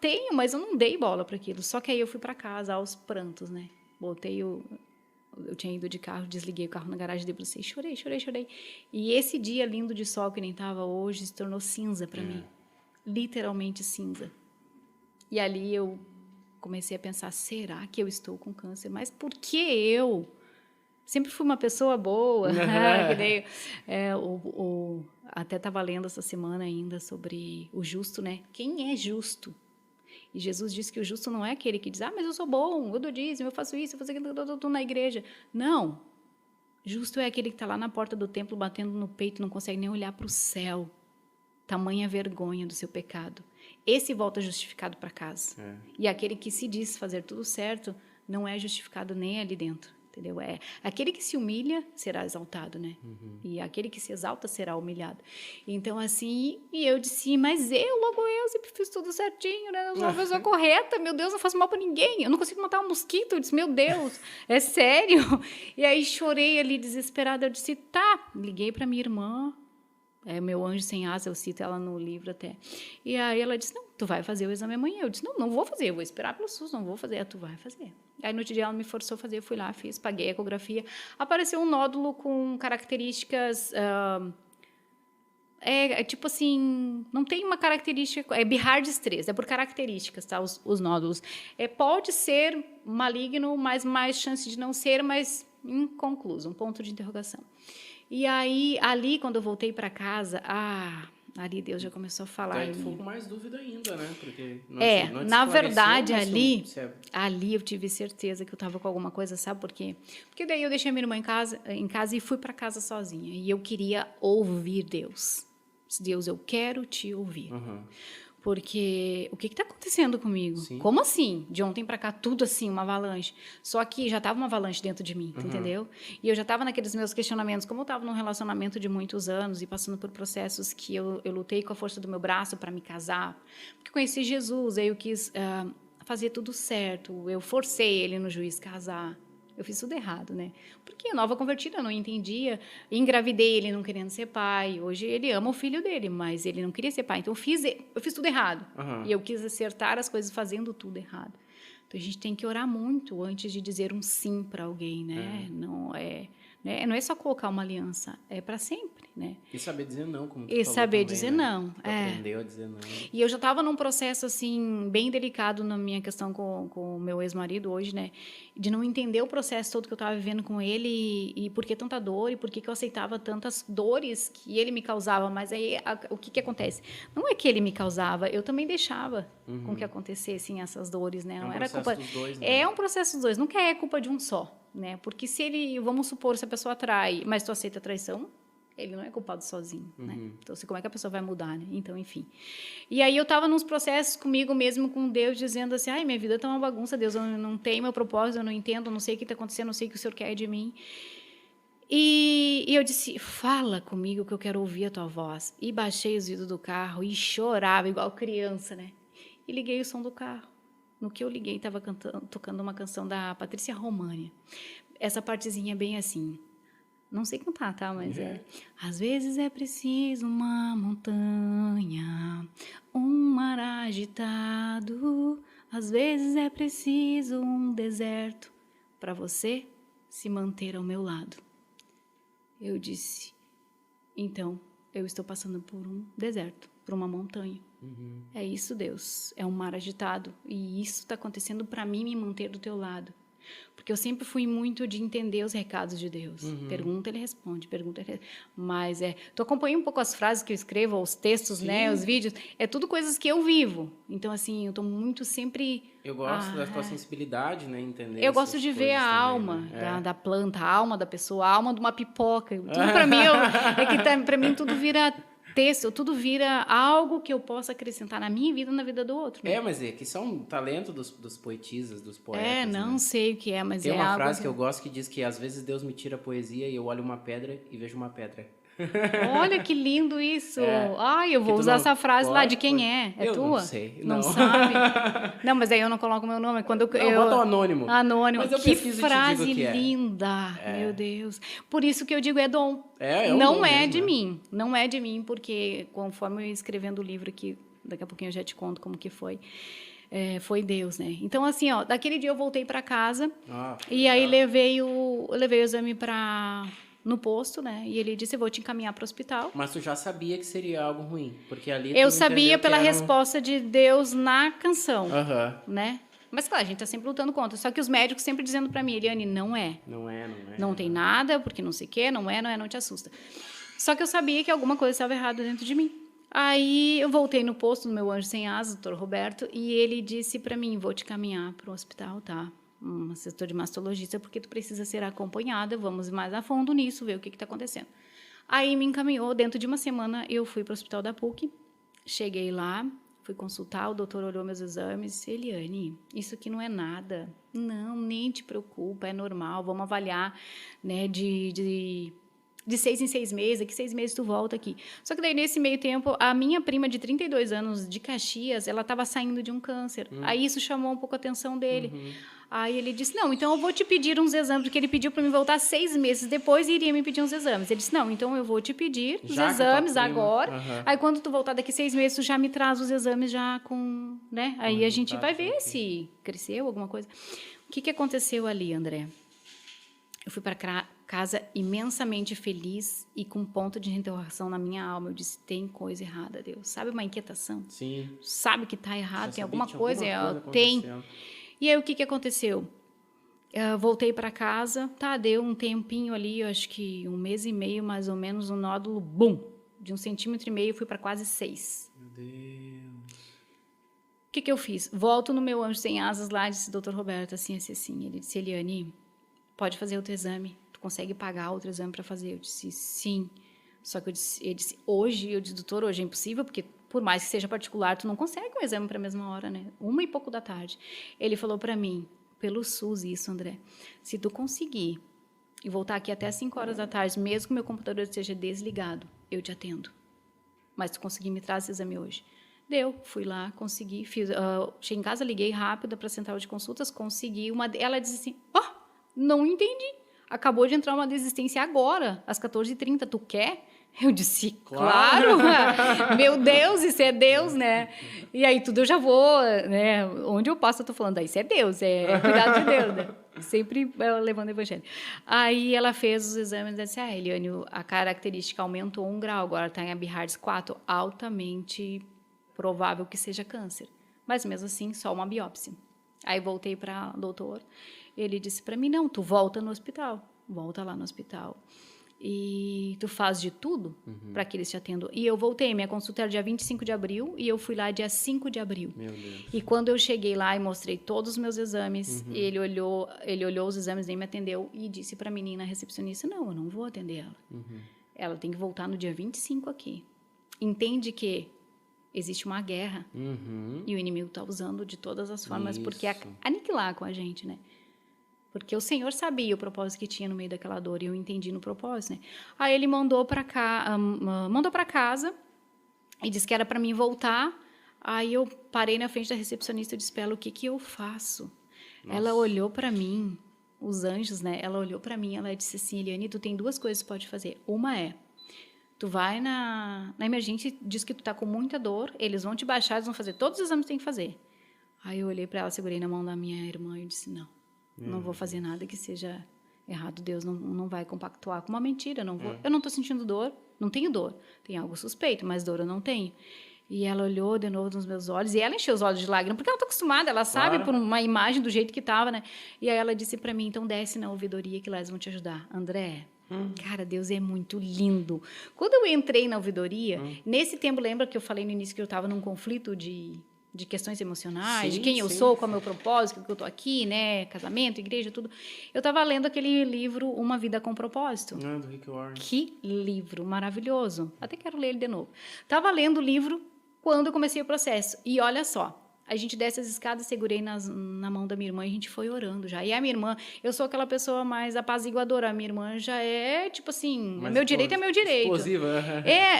tenho, mas eu não dei bola para aquilo. Só que aí eu fui para casa aos prantos, né? Eu tinha ido de carro, desliguei o carro na garagem, debrucei, chorei. E esse dia lindo de sol que nem estava hoje se tornou cinza para mim. Literalmente cinza. E ali eu comecei a pensar, será que eu estou com câncer? Mas por que eu? Sempre fui uma pessoa boa. Que nem, até estava lendo essa semana ainda sobre o justo, né? Quem é justo? E Jesus disse que o justo não é aquele que diz, mas eu sou bom, eu dou dízimo, eu faço isso, eu faço aquilo, eu estou na igreja. Não. Justo é aquele que está lá na porta do templo, batendo no peito, não consegue nem olhar para o céu. Tamanha vergonha do seu pecado. Esse volta justificado para casa. E aquele que se diz fazer tudo certo, não é justificado nem ali dentro. Entendeu? Aquele que se humilha será exaltado, né? E aquele que se exalta será humilhado. Então, assim, e eu disse, mas logo eu sempre fiz tudo certinho, né? Eu sou uma pessoa correta, meu Deus, não faço mal para ninguém. Eu não consigo matar um mosquito. Eu disse, meu Deus, é sério? E aí chorei ali, desesperada. Eu disse, tá. Liguei para minha irmã. Meu anjo sem asa, eu cito ela no livro até. E aí ela disse, não, tu vai fazer o exame amanhã. Eu disse, não vou fazer, eu vou esperar pelo SUS, não vou fazer. Tu vai fazer. Aí no outro dia ela me forçou a fazer, eu fui lá, fiz, paguei a ecografia. Apareceu um nódulo com características... tipo assim, não tem uma característica... É Bihard's 3, é por características, tá? Os nódulos. Pode ser maligno, mas mais chance de não ser, mas inconcluso, um ponto de interrogação. E aí, ali, quando eu voltei para casa, ali Deus já começou a falar. Aí tu ficou com mais dúvida ainda, né? Porque não na verdade, ali ali eu tive certeza que eu estava com alguma coisa, sabe por quê? Porque daí eu deixei a minha irmã em casa e fui para casa sozinha. E eu queria ouvir Deus. Deus, eu quero te ouvir. Porque o que está acontecendo comigo? Sim. Como assim? De ontem para cá, tudo assim, uma avalanche. Só que já estava uma avalanche dentro de mim, entendeu? E eu já estava naqueles meus questionamentos. Como eu estava num relacionamento de muitos anos e passando por processos que eu lutei com a força do meu braço para me casar. Porque eu conheci Jesus, aí eu quis fazer tudo certo. Eu forcei ele no juiz casar. Eu fiz tudo errado, né? Porque nova convertida, eu não entendia. Engravidei ele não querendo ser pai. Hoje ele ama o filho dele, mas ele não queria ser pai. Então eu fiz tudo errado. E eu quis acertar as coisas fazendo tudo errado. Então a gente tem que orar muito antes de dizer um sim para alguém, né? Não é só colocar uma aliança, é para sempre, né? E saber dizer não, como tu E falou saber também, dizer né? não. Tu aprendeu a dizer não. E eu já estava num processo, assim, bem delicado na minha questão com o meu ex-marido hoje, né? De não entender o processo todo que eu estava vivendo com ele e por que tanta dor e por que eu aceitava tantas dores que ele me causava. Mas aí, o que acontece? Não é que ele me causava, eu também deixava com que acontecessem essas dores, né? Não era culpa dos dois, né? É um processo dos dois, nunca é culpa de um só, né? Porque vamos supor, se a pessoa trai, mas tu aceita a traição, ele não é culpado sozinho, né? Então, como é que a pessoa vai mudar, né? Então, enfim. E aí eu estava nos processos comigo mesmo, com Deus, dizendo assim, minha vida está uma bagunça, Deus, eu não tenho meu propósito, eu não entendo, eu não sei o que está acontecendo, eu não sei o que o Senhor quer de mim. E eu disse, fala comigo que eu quero ouvir a tua voz. E baixei os vidros do carro e chorava igual criança, né? E liguei o som do carro. No que eu liguei, estava tocando uma canção da Patrícia România. Essa partezinha é bem assim. Não sei cantar, tá? Mas Às vezes é preciso uma montanha, um mar agitado. Às vezes é preciso um deserto para você se manter ao meu lado. Eu disse, então, eu estou passando por um deserto, por uma montanha. É isso, Deus. É um mar agitado. E isso está acontecendo para mim me manter do teu lado. Porque eu sempre fui muito de entender os recados de Deus. Pergunta, ele responde. Pergunta, ele responde. Mas tu acompanha um pouco as frases que eu escrevo, os textos, né, os vídeos. É tudo coisas que eu vivo. Então, assim, eu estou muito sempre... Eu gosto da tua sensibilidade, né, entender. Eu gosto de ver a também, alma, né? da planta, a alma da pessoa, a alma de uma pipoca. Tudo para mim, para mim tudo vira... texto, tudo vira algo que eu possa acrescentar na minha vida e na vida do outro. Né? Mas que isso é um talento dos poetisas, dos poetas. Não sei o que é, mas tem uma algo frase que eu gosto que diz que às vezes Deus me tira a poesia e eu olho uma pedra e vejo uma pedra. Olha que lindo isso. Eu vou usar essa frase lá. De quem é? É eu tua? Não sei. Não sabe? Não, mas aí eu não coloco meu nome. Quando bota o anônimo. Anônimo. Mas eu que frase e te digo linda. Meu Deus. Por isso que eu digo dom. Um não dom é mesmo, de mim. Não é de mim, porque conforme eu ia escrevendo o livro aqui, daqui a pouquinho eu já te conto como que foi. foi Deus, né? Então, assim, ó, daquele dia eu voltei para casa e legal. aí eu levei o exame no posto, né? E ele disse, eu vou te encaminhar para o hospital. Mas tu já sabia que seria algo ruim, porque ali Eu tu sabia entendeu pela que era resposta de Deus na canção, Aham. né? Mas, claro, a gente tá sempre lutando contra. Só que os médicos sempre dizendo para mim, Eliane, não é. Não é. Não tem nada, porque não sei o quê, não te assusta. Só que eu sabia que alguma coisa estava errada dentro de mim. Aí eu voltei no posto do meu anjo sem asas, doutor Roberto, e ele disse para mim, vou te caminhar para o hospital, tá? Um assessor de mastologista, porque tu precisa ser acompanhada, vamos mais a fundo nisso, ver o que está acontecendo. Aí me encaminhou, dentro de uma semana eu fui para o hospital da PUC, cheguei lá, fui consultar, o doutor olhou meus exames, Eliane, isso aqui não é nada, não, nem te preocupa, é normal, vamos avaliar, né, de 6 em 6 meses, daqui 6 meses tu volta aqui. Só que daí, nesse meio tempo, a minha prima de 32 anos, de Caxias, ela estava saindo de um câncer. Aí isso chamou um pouco a atenção dele. Aí ele disse, não, então eu vou te pedir uns exames, porque ele pediu para mim voltar 6 meses depois e iria me pedir uns exames. Ele disse, não, então eu vou te pedir os exames agora. Aí quando tu voltar daqui 6 meses, tu já me traz os exames já com, né? Aí a gente vai ver se cresceu alguma coisa. O que aconteceu ali, André? Eu fui para casa imensamente feliz e com um ponto de interrogação na minha alma. Eu disse, tem coisa errada, Deus. Sabe uma inquietação? Sim. Sabe que está errado, Já tem sabia alguma que coisa? Tem. E aí, o que aconteceu? Eu voltei para casa, deu um tempinho ali, eu acho que 1 mês e meio, mais ou menos, um nódulo, bum, de 1,5 centímetros, fui para quase 6. Meu Deus. O que eu fiz? Volto no meu anjo sem asas lá, disse, doutor Roberto, assim. Ele disse, Eliane, pode fazer outro exame, tu consegue pagar outro exame para fazer? Eu disse, sim. Só que ele disse, hoje, doutor, hoje é impossível, porque por mais que seja particular, tu não consegue um exame para a mesma hora, né? 1 e pouco da tarde. Ele falou para mim, pelo SUS isso, André, se tu conseguir e voltar aqui até 5 horas da tarde, mesmo que o meu computador esteja desligado, eu te atendo. Mas tu conseguir me trazer esse exame hoje. Deu, fui lá, consegui, cheguei em casa, liguei rápido para a central de consultas, consegui ela disse assim, não entendi. Acabou de entrar uma desistência agora, às 14h30. Tu quer? Eu disse, claro. Meu Deus, isso é Deus, né? E aí tudo eu já vou, né? Onde eu passo, eu tô falando, isso é Deus, é cuidado de Deus, né? Sempre levando o evangelho. Aí ela fez os exames e disse, Eliane, a característica aumentou 1 grau, agora está em Abhars 4, altamente provável que seja câncer. Mas mesmo assim, só uma biópsia. Aí voltei para o doutor. Ele disse para mim, não, tu volta no hospital. Volta lá no hospital. E tu faz de tudo para que eles te atendam. E eu voltei, minha consulta era dia 25 de abril e eu fui lá dia 5 de abril. Meu Deus. E quando eu cheguei lá e mostrei todos os meus exames, ele olhou os exames, nem me atendeu e disse para a menina recepcionista, não, eu não vou atender ela. Ela tem que voltar no dia 25 aqui. Entende que existe uma guerra e o inimigo está usando de todas as formas porque aniquilar com a gente, né? Porque o Senhor sabia o propósito que tinha no meio daquela dor e eu entendi no propósito, né? Aí ele mandou para casa e disse que era para mim voltar. Aí eu parei na frente da recepcionista e disse para ela, o que eu faço? Nossa. Ela olhou para mim, os anjos, né? Ela olhou para mim, ela disse assim, Eliane, tu tem 2 coisas que pode fazer. Uma é, tu vai na emergência, diz que tu tá com muita dor, eles vão te baixar, eles vão fazer todos os exames que tem que fazer. Aí eu olhei para ela, segurei na mão da minha irmã e disse, não vou fazer nada que seja errado. Deus não vai compactuar com uma mentira. Não vou. Eu não estou sentindo dor, não tenho dor. Tem algo suspeito, mas dor eu não tenho. E ela olhou de novo nos meus olhos e ela encheu os olhos de lágrimas, porque ela está acostumada, ela sabe por uma imagem do jeito que estava, né? E aí ela disse para mim, então desce na ouvidoria que lá eles vão te ajudar. André, cara, Deus é muito lindo. Quando eu entrei na ouvidoria, nesse tempo, lembra que eu falei no início que eu estava num conflito de questões emocionais, de quem eu sou, qual é o meu propósito, que eu estou aqui, né, casamento, igreja, tudo. Eu estava lendo aquele livro, Uma Vida com Propósito. Do Rick Warren. Que livro maravilhoso. Até quero ler ele de novo. Estava lendo o livro quando eu comecei o processo. E olha só, a gente desce as escadas, segurei na mão da minha irmã e a gente foi orando já. E a minha irmã, eu sou aquela pessoa mais apaziguadora. A minha irmã já é, tipo assim, meu direito é meu direito. Explosiva.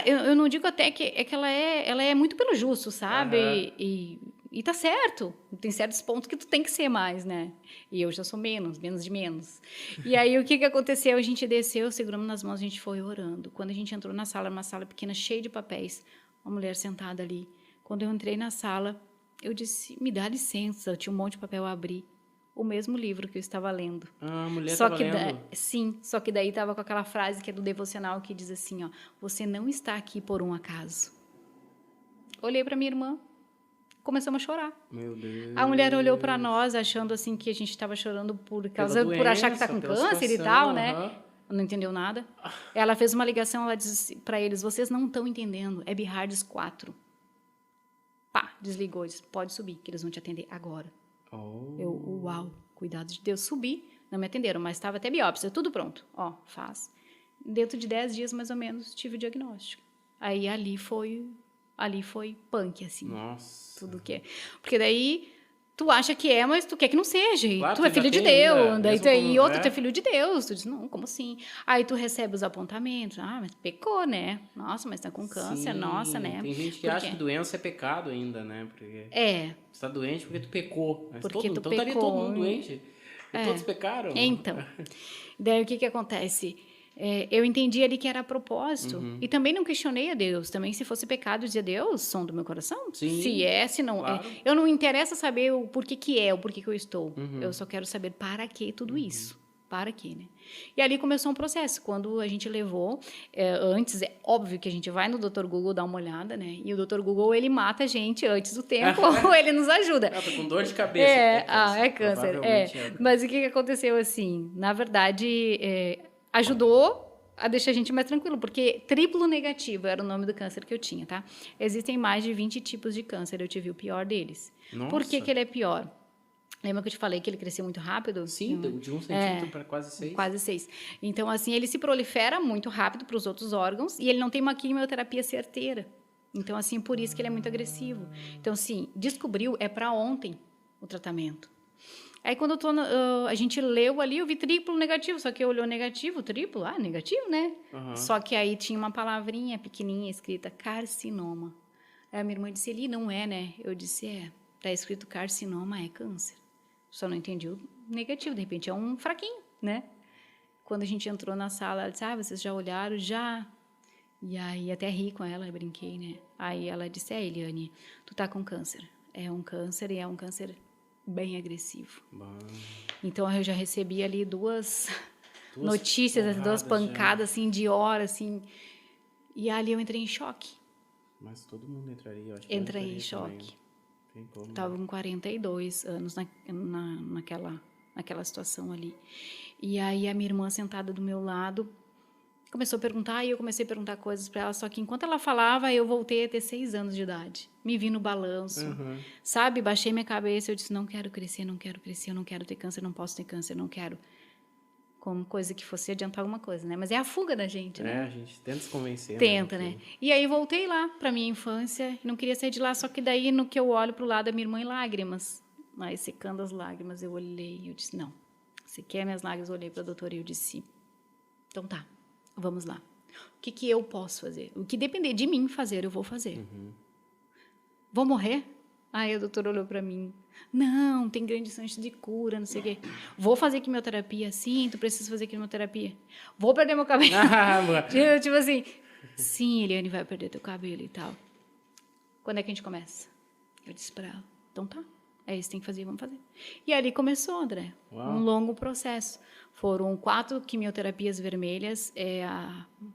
Eu não digo até que ela é muito pelo justo, sabe? E tá certo. Tem certos pontos que tu tem que ser mais, né? E eu já sou menos de menos. E aí, o que aconteceu? A gente desceu, seguramos nas mãos, a gente foi orando. Quando a gente entrou na sala, uma sala pequena, cheia de papéis, uma mulher sentada ali. Quando eu entrei na sala, Eu disse, me dá licença, eu tinha um monte de papel a abrir. O mesmo livro que eu estava lendo. Ah, a mulher Só estava que lendo. sim, só que daí estava com aquela frase que é do devocional que diz assim, ó, você não está aqui por um acaso. Olhei para minha irmã, começamos a chorar. Meu Deus. A mulher olhou para nós achando assim que a gente estava chorando por achar que está com pela câncer e situação, tal, né? aham. Não entendeu nada. Ela fez uma ligação, ela disse para eles, vocês não estão entendendo, é Behardes 4. Pá, desligou, disse, pode subir, que eles vão te atender agora. Oh. Eu, uau, cuidado de Deus, subi, não me atenderam, mas estava até biópsia, tudo pronto. Ó, faz. Dentro de 10 dias, mais ou menos, tive o diagnóstico. Aí ali foi punk, assim. Nossa. Tudo que é. Porque daí tu acha que é, mas tu quer que não seja. E Claro, tu é tu já filho de tem Deus. ainda, Daí mesmo tu, como- e outro, é. tu é filho de Deus. Tu diz, não, como assim? Aí tu recebe os apontamentos. Ah, mas pecou, né? Nossa, mas tá com câncer, Sim, nossa, né? tem gente que Por acha quê? que doença é pecado ainda, né? Porque É, você tá doente porque tu pecou. Mas porque tu então estaria todo pecou. mundo doente. E todos pecaram. Então, daí o que acontece? Eu entendi ali que era propósito. Uhum. E também não questionei a Deus. Também, se fosse pecado, eu dizia, Deus, som do meu coração? Sim, Se é, se não claro. é. Eu não interessa saber o porquê que é, o porquê que eu estou. Uhum. Eu só quero saber para que tudo isso. Para quê, né? E ali começou um processo. Quando a gente levou, antes, é óbvio que a gente vai no Dr. Google dar uma olhada, né? E o Dr. Google, ele mata a gente antes do tempo, ou ele nos ajuda. Ah, tô com dor de cabeça. É câncer. Provavelmente é. Mas o que aconteceu assim? Na verdade, ajudou a deixar a gente mais tranquilo, porque triplo negativo era o nome do câncer que eu tinha, tá? Existem mais de 20 tipos de câncer, eu tive o pior deles. Nossa. Por que ele é pior? Lembra que eu te falei que ele cresceu muito rápido? Sim, de 1 centímetro para quase 6. Quase 6. Então, assim, ele se prolifera muito rápido para os outros órgãos e ele não tem uma quimioterapia certeira. Então, assim, por isso que ele é muito agressivo. Então, assim, descobriu, é para ontem o tratamento. Aí, quando a gente leu ali, eu vi triplo negativo, só que olhou negativo, triplo, negativo, né? Uhum. Só que aí tinha uma palavrinha pequenininha escrita, carcinoma. Aí a minha irmã disse, ele não é, né? Eu disse, tá escrito carcinoma, é câncer. Só não entendi o negativo, de repente é um fraquinho, né? Quando a gente entrou na sala, ela disse, vocês já olharam? Já. E aí até ri com ela, eu brinquei, né? Aí ela disse, Eliane, tu tá com câncer. É um câncer e é um câncer bem agressivo. Bom. Então eu já recebi ali duas notícias, duas pancadas, assim, de hora, assim. E ali eu entrei em choque. Mas todo mundo entraria, eu acho que Entrei em choque. Estava com 42 anos naquela situação ali. E aí a minha irmã sentada do meu lado começou a perguntar, e eu comecei a perguntar coisas para ela, só que enquanto ela falava, eu voltei a ter 6 anos de idade. Me vi no balanço, sabe? Baixei minha cabeça, eu disse, não quero crescer, eu não quero ter câncer, não posso ter câncer, não quero. Como coisa que fosse adiantar alguma coisa, né? Mas é a fuga da gente, né? A gente tenta se convencer. Tenta, né? E aí voltei lá para minha infância, não queria sair de lá, só que daí no que eu olho pro lado da minha irmã em lágrimas, mas secando as lágrimas, eu olhei e eu disse, não, sequer minhas lágrimas, eu olhei para a doutora e eu disse, então tá, vamos lá. O que eu posso fazer? O que depender de mim fazer, eu vou fazer. Vou morrer? Aí a doutora olhou para mim. Não, tem grande chance de cura, não sei o quê. Vou fazer quimioterapia? Sim, tu precisa fazer quimioterapia. Vou perder meu cabelo. Tipo assim, sim, Eliane vai perder teu cabelo e tal. Quando é que a gente começa? Eu disse para ela, então tá. É isso que tem que fazer, vamos fazer. E ali começou, André, um longo processo. Foram 4 quimioterapias vermelhas,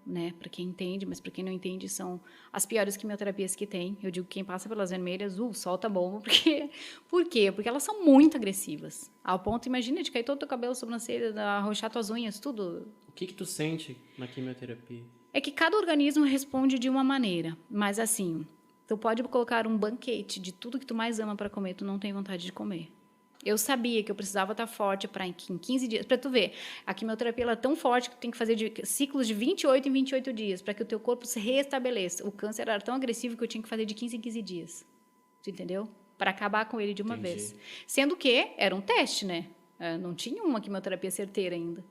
né, para quem entende, mas para quem não entende, são as piores quimioterapias que tem. Eu digo que quem passa pelas vermelhas, solta a bomba, porque... Por quê? Porque elas são muito agressivas. Ao ponto, imagina, de cair todo o teu cabelo, sobrancelha, arrochar tuas unhas, tudo. O que tu sente na quimioterapia? É que cada organismo responde de uma maneira, mas assim... Tu pode colocar um banquete de tudo que tu mais ama para comer, tu não tem vontade de comer. Eu sabia que eu precisava estar forte para em 15 dias. Para tu ver, a quimioterapia ela é tão forte que tu tem que fazer ciclos de 28 em 28 dias para que o teu corpo se restabeleça. O câncer era tão agressivo que eu tinha que fazer de 15 em 15 dias. Tu entendeu? Para acabar com ele de uma vez. Sendo que era um teste, né? Não tinha uma quimioterapia certeira ainda.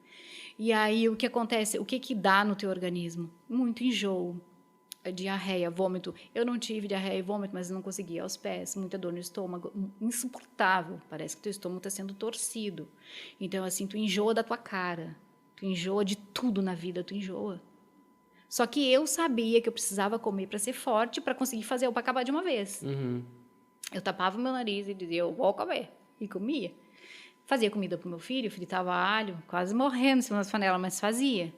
E aí o que acontece? O que dá no teu organismo? Muito enjoo. Diarreia, vômito. Eu não tive diarreia e vômito, mas não conseguia aos pés, muita dor no estômago, insuportável. Parece que teu estômago está sendo torcido. Então, assim, tu enjoa da tua cara, tu enjoa de tudo na vida, tu enjoa. Só que eu sabia que eu precisava comer para ser forte, para conseguir fazer, para acabar de uma vez. Eu tapava o meu nariz e dizia, eu vou comer. E comia. Fazia comida para o meu filho, fritava alho, quase morrendo em cima das panelas, mas fazia.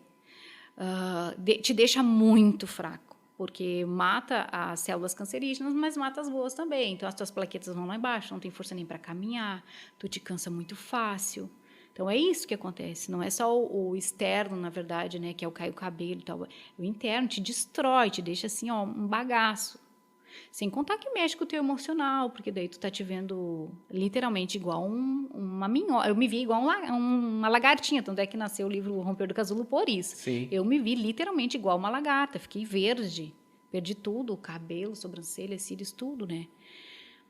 Te deixa muito fraco, porque mata as células cancerígenas, mas mata as boas também. Então, as tuas plaquetas vão lá embaixo, não tem força nem para caminhar, tu te cansa muito fácil. Então, é isso que acontece. Não é só o externo, na verdade, né, que é o cair o cabelo e tal. O interno te destrói, te deixa assim, ó, um bagaço. Sem contar que mexe com o teu emocional, porque daí tu tá te vendo literalmente igual uma minhoca. Eu me vi igual uma lagartinha, tanto é que nasceu o livro O Romper do Casulo por isso. Sim. Eu me vi literalmente igual uma lagarta, fiquei verde, perdi tudo, cabelo, sobrancelha, cílios, tudo, né?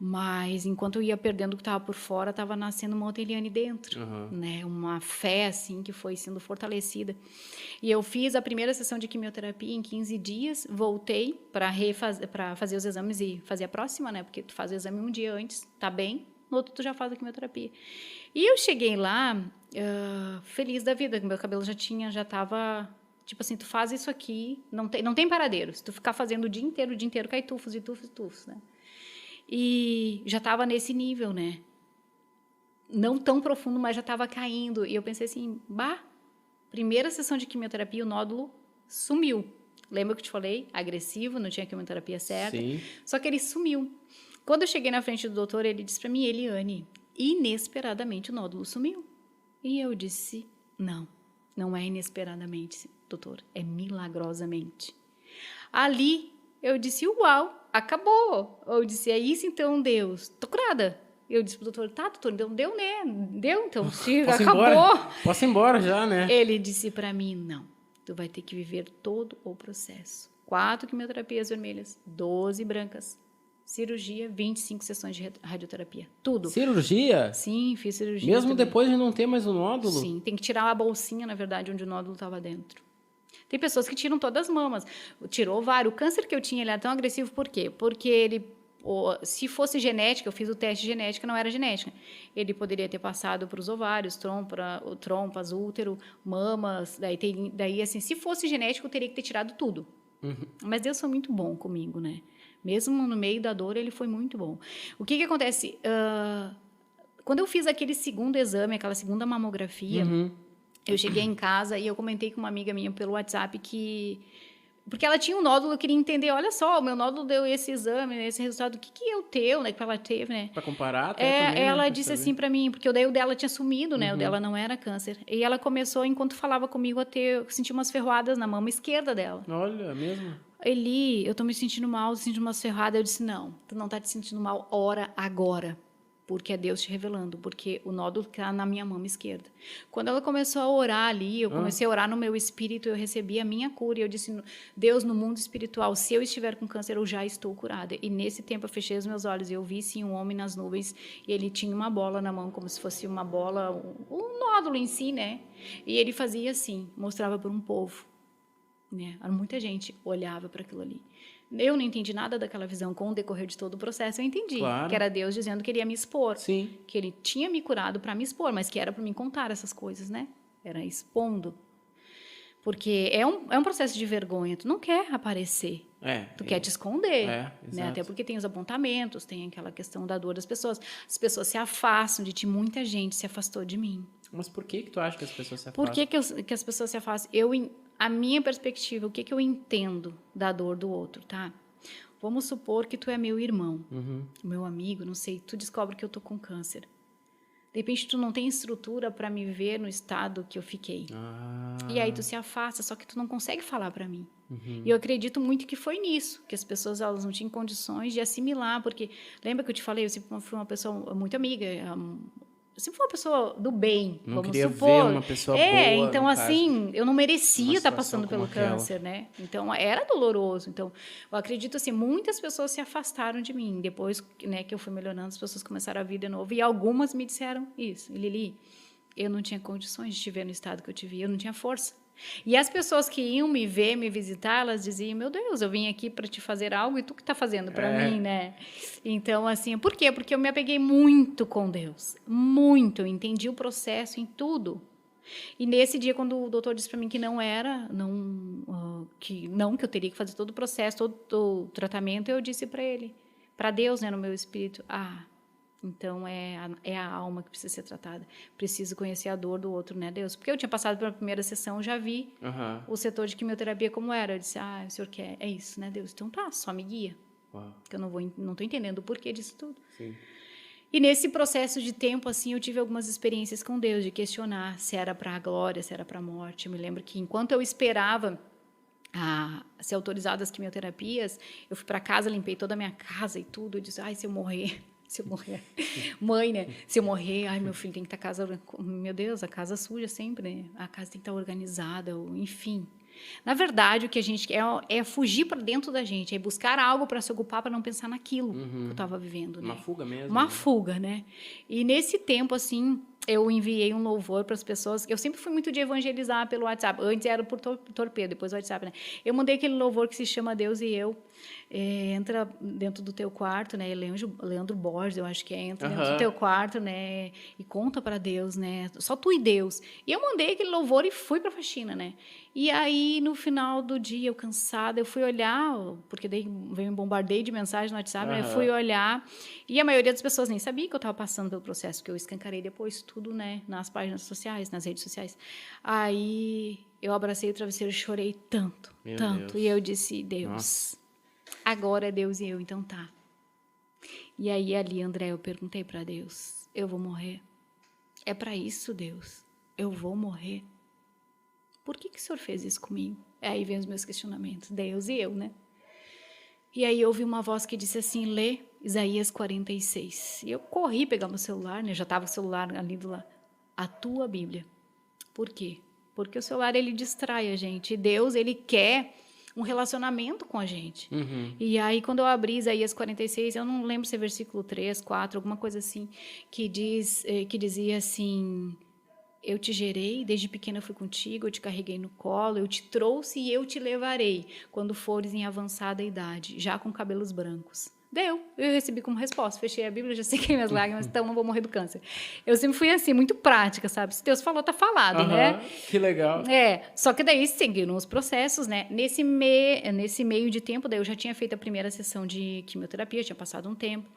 Mas enquanto eu ia perdendo o que estava por fora, estava nascendo uma outra Eliane dentro, né? Uma fé assim que foi sendo fortalecida. E eu fiz a primeira sessão de quimioterapia em 15 dias, voltei para fazer os exames e fazer a próxima, né? Porque tu faz o exame um dia antes, tá bem, no outro tu já faz a quimioterapia. E eu cheguei lá feliz da vida, meu cabelo já estava tipo assim, tu faz isso aqui, não tem paradeiro. Se tu ficar fazendo o dia inteiro cai tufos e tufos e tufos, né? E já estava nesse nível, né? Não tão profundo, mas já estava caindo. E eu pensei assim, primeira sessão de quimioterapia, o nódulo sumiu. Lembra que eu te falei? Agressivo, não tinha quimioterapia certa. Sim. Só que ele sumiu. Quando eu cheguei na frente do doutor, ele disse para mim, Eliane, inesperadamente o nódulo sumiu. E eu disse, não é inesperadamente, doutor, é milagrosamente. Ali, eu disse, uau, acabou. Eu disse, é isso então, Deus? Tô curada. Eu disse pro doutor, tá, doutor, então deu, né? Deu, então, se acabou. Posso ir embora já, né? Ele disse para mim, não, tu vai ter que viver todo o processo. 4 quimioterapias vermelhas, 12 brancas, cirurgia, 25 sessões de radioterapia, tudo. Cirurgia? Sim, fiz cirurgia. Mesmo também. depois de não ter mais o nódulo? Sim, tem que tirar a bolsinha, na verdade, onde o nódulo estava dentro. Tem pessoas que tiram todas as mamas. Tirou ovário. O câncer que eu tinha, ele era tão agressivo, por quê? Porque ele, se fosse genética, eu fiz o teste de genética, não era genética. Ele poderia ter passado para os ovários, trompas, útero, mamas. Daí, assim, se fosse genético, eu teria que ter tirado tudo. Mas Deus foi muito bom comigo, né? Mesmo no meio da dor, ele foi muito bom. O que acontece? Quando eu fiz aquele segundo exame, aquela segunda mamografia... Eu cheguei em casa e eu comentei com uma amiga minha pelo WhatsApp que... Porque ela tinha um nódulo, eu queria entender, olha só, o meu nódulo deu esse exame, esse resultado, o que é o teu, né? Que ela teve, né? Pra comparar até também, ela né? disse assim pra mim, porque o dela tinha sumido, né? O dela não era câncer. E ela começou, enquanto falava comigo, sentir umas ferroadas na mama esquerda dela. Olha, mesmo? Eli, eu tô me sentindo mal, sentindo umas ferroadas. Eu disse, não, tu não tá te sentindo mal, ora agora. Porque é Deus te revelando, porque o nódulo está na minha mama esquerda. Quando ela começou a orar ali, eu comecei a orar no meu espírito, eu recebi a minha cura, e eu disse, Deus, no mundo espiritual, se eu estiver com câncer, eu já estou curada. E nesse tempo eu fechei os meus olhos e eu vi, sim, um homem nas nuvens, e ele tinha uma bola na mão, como se fosse uma bola, um nódulo em si, né? E ele fazia assim, mostrava para um povo, né? Muita gente olhava para aquilo ali. Eu não entendi nada daquela visão. Com o decorrer de todo o processo, eu entendi. Claro. Que era Deus dizendo que ele ia me expor. Sim. Que ele tinha me curado para me expor, mas que era para me contar essas coisas, né? Era expondo. Porque é um processo de vergonha. Tu não quer aparecer. Tu quer te esconder. Né? Até porque tem os apontamentos, tem aquela questão da dor das pessoas. As pessoas se afastam de ti. Muita gente se afastou de mim. Mas por que tu acha que as pessoas se afastam? Por que as pessoas se afastam? A minha perspectiva, o que eu entendo da dor do outro, tá? Vamos supor que tu é meu irmão, meu amigo, não sei, tu descobre que eu tô com câncer. De repente, tu não tem estrutura para me ver no estado que eu fiquei. E aí tu se afasta, só que tu não consegue falar para mim. E eu acredito muito que foi nisso, que as pessoas elas não tinham condições de assimilar, porque lembra que eu te falei, eu sempre fui uma pessoa muito amiga, eu sempre fui uma pessoa do bem, não vamos queria supor. Ver uma pessoa boa, então assim, eu não merecia estar passando pelo aquela. câncer, né? Então, era doloroso. Então, eu acredito assim, muitas pessoas se afastaram de mim. Depois, né, que eu fui melhorando, as pessoas começaram a vir de novo. E algumas me disseram isso. Lili, eu não tinha condições de te ver no estado que eu te vi, eu não tinha força. E as pessoas que iam me ver, me visitar, elas diziam, meu Deus, eu vim aqui para te fazer algo e tu que está fazendo para mim, né? Então, assim, por quê? Porque eu me apeguei muito com Deus, muito, eu entendi o processo em tudo. E nesse dia, quando o doutor disse para mim que que eu teria que fazer todo o processo, todo o tratamento, eu disse para ele, para Deus, né, no meu espírito, então é a alma que precisa ser tratada. Preciso conhecer a dor do outro, né, Deus? Porque eu tinha passado pela primeira sessão, já vi o setor de quimioterapia como era. Eu disse, o senhor quer, é isso, né, Deus? Então tá, só me guia. Porque eu não estou entendendo o porquê disso tudo. Sim. E nesse processo de tempo, assim, eu tive algumas experiências com Deus, de questionar se era para a glória, se era para a morte. Eu me lembro que enquanto eu esperava a ser autorizada as quimioterapias, eu fui para casa, limpei toda a minha casa e tudo. Eu disse, se eu morrer... Se eu morrer, mãe, né? Se eu morrer, meu filho tem que estar casa, meu Deus, a casa suja sempre, né? A casa tem que estar organizada, enfim. Na verdade, o que a gente quer é fugir para dentro da gente, é buscar algo para se ocupar, para não pensar naquilo que eu estava vivendo, né? Uma fuga mesmo. Uma fuga, né? E nesse tempo, assim, eu enviei um louvor para as pessoas. Eu sempre fui muito de evangelizar pelo WhatsApp. Antes era por torpedo, depois o WhatsApp, né? Eu mandei aquele louvor que se chama Deus e Eu. Entra dentro do teu quarto, né? Leandro Borges, eu acho que entra dentro do teu quarto, né? E conta para Deus, né? Só tu e Deus. E eu mandei aquele louvor e fui para a faxina, né? E aí, no final do dia, eu cansada, eu fui olhar, porque daí veio um bombardeio de mensagem no WhatsApp, né? Eu fui olhar, e a maioria das pessoas nem sabia que eu estava passando pelo processo, que eu escancarei depois tudo, né? Nas páginas sociais, nas redes sociais. Aí, eu abracei o travesseiro e chorei tanto, tanto. E eu disse, Deus, agora é Deus e eu, então tá. E aí, ali, André, eu perguntei para Deus, eu vou morrer? É para isso, Deus? Eu vou morrer? Por que o senhor fez isso comigo? Aí vem os meus questionamentos, Deus e eu, né? E aí eu ouvi uma voz que disse assim, lê Isaías 46. E eu corri pegar meu celular, né? Já estava o celular ali do lado. A tua Bíblia. Por quê? Porque o celular, ele distrai a gente. E Deus, ele quer um relacionamento com a gente. E aí, quando eu abri Isaías 46, eu não lembro se é versículo 3, 4, alguma coisa assim, que dizia assim... Eu te gerei, desde pequena eu fui contigo, eu te carreguei no colo, eu te trouxe e eu te levarei, quando fores em avançada idade, já com cabelos brancos. Eu recebi como resposta, fechei a Bíblia, já sequei minhas lágrimas, então não vou morrer do câncer. Eu sempre fui assim, muito prática, sabe? Se Deus falou, tá falado, né? Que legal. Só que daí seguiram os processos, né? Nesse meio de tempo, daí eu já tinha feito a primeira sessão de quimioterapia, tinha passado um tempo.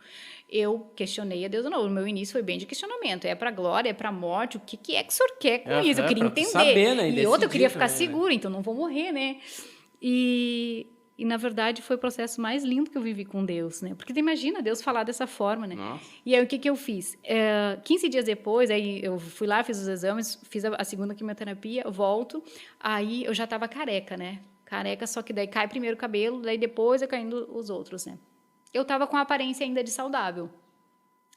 Eu questionei a Deus de novo. O meu início foi bem de questionamento. É para glória, é para morte? O que é que o senhor quer com isso? Eu queria entender. Saber, né? E outra, eu queria ficar segura, então não vou morrer, né? E, na verdade, foi o processo mais lindo que eu vivi com Deus, né? Porque imagina Deus falar dessa forma, né? Nossa. E aí, o que eu fiz? 15 dias depois, aí eu fui lá, fiz os exames, fiz a segunda quimioterapia, volto, aí eu já estava careca, né? Careca, só que daí cai primeiro o cabelo, daí depois é caindo os outros, né? Eu estava com a aparência ainda de saudável.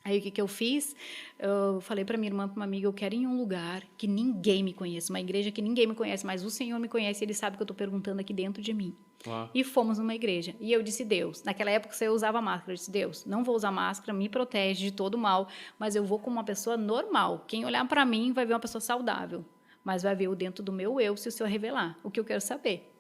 Aí, o que eu fiz? Eu falei para minha irmã, para uma amiga, eu quero ir em um lugar que ninguém me conhece, uma igreja que ninguém me conhece, mas o Senhor me conhece, Ele sabe o que eu estou perguntando aqui dentro de mim. E fomos numa igreja. E eu disse, Deus, naquela época eu usava máscara, eu disse, Deus, não vou usar máscara, me protege de todo mal, mas eu vou como uma pessoa normal. Quem olhar para mim vai ver uma pessoa saudável, mas vai ver o dentro do meu eu, se o Senhor revelar, o que eu quero saber.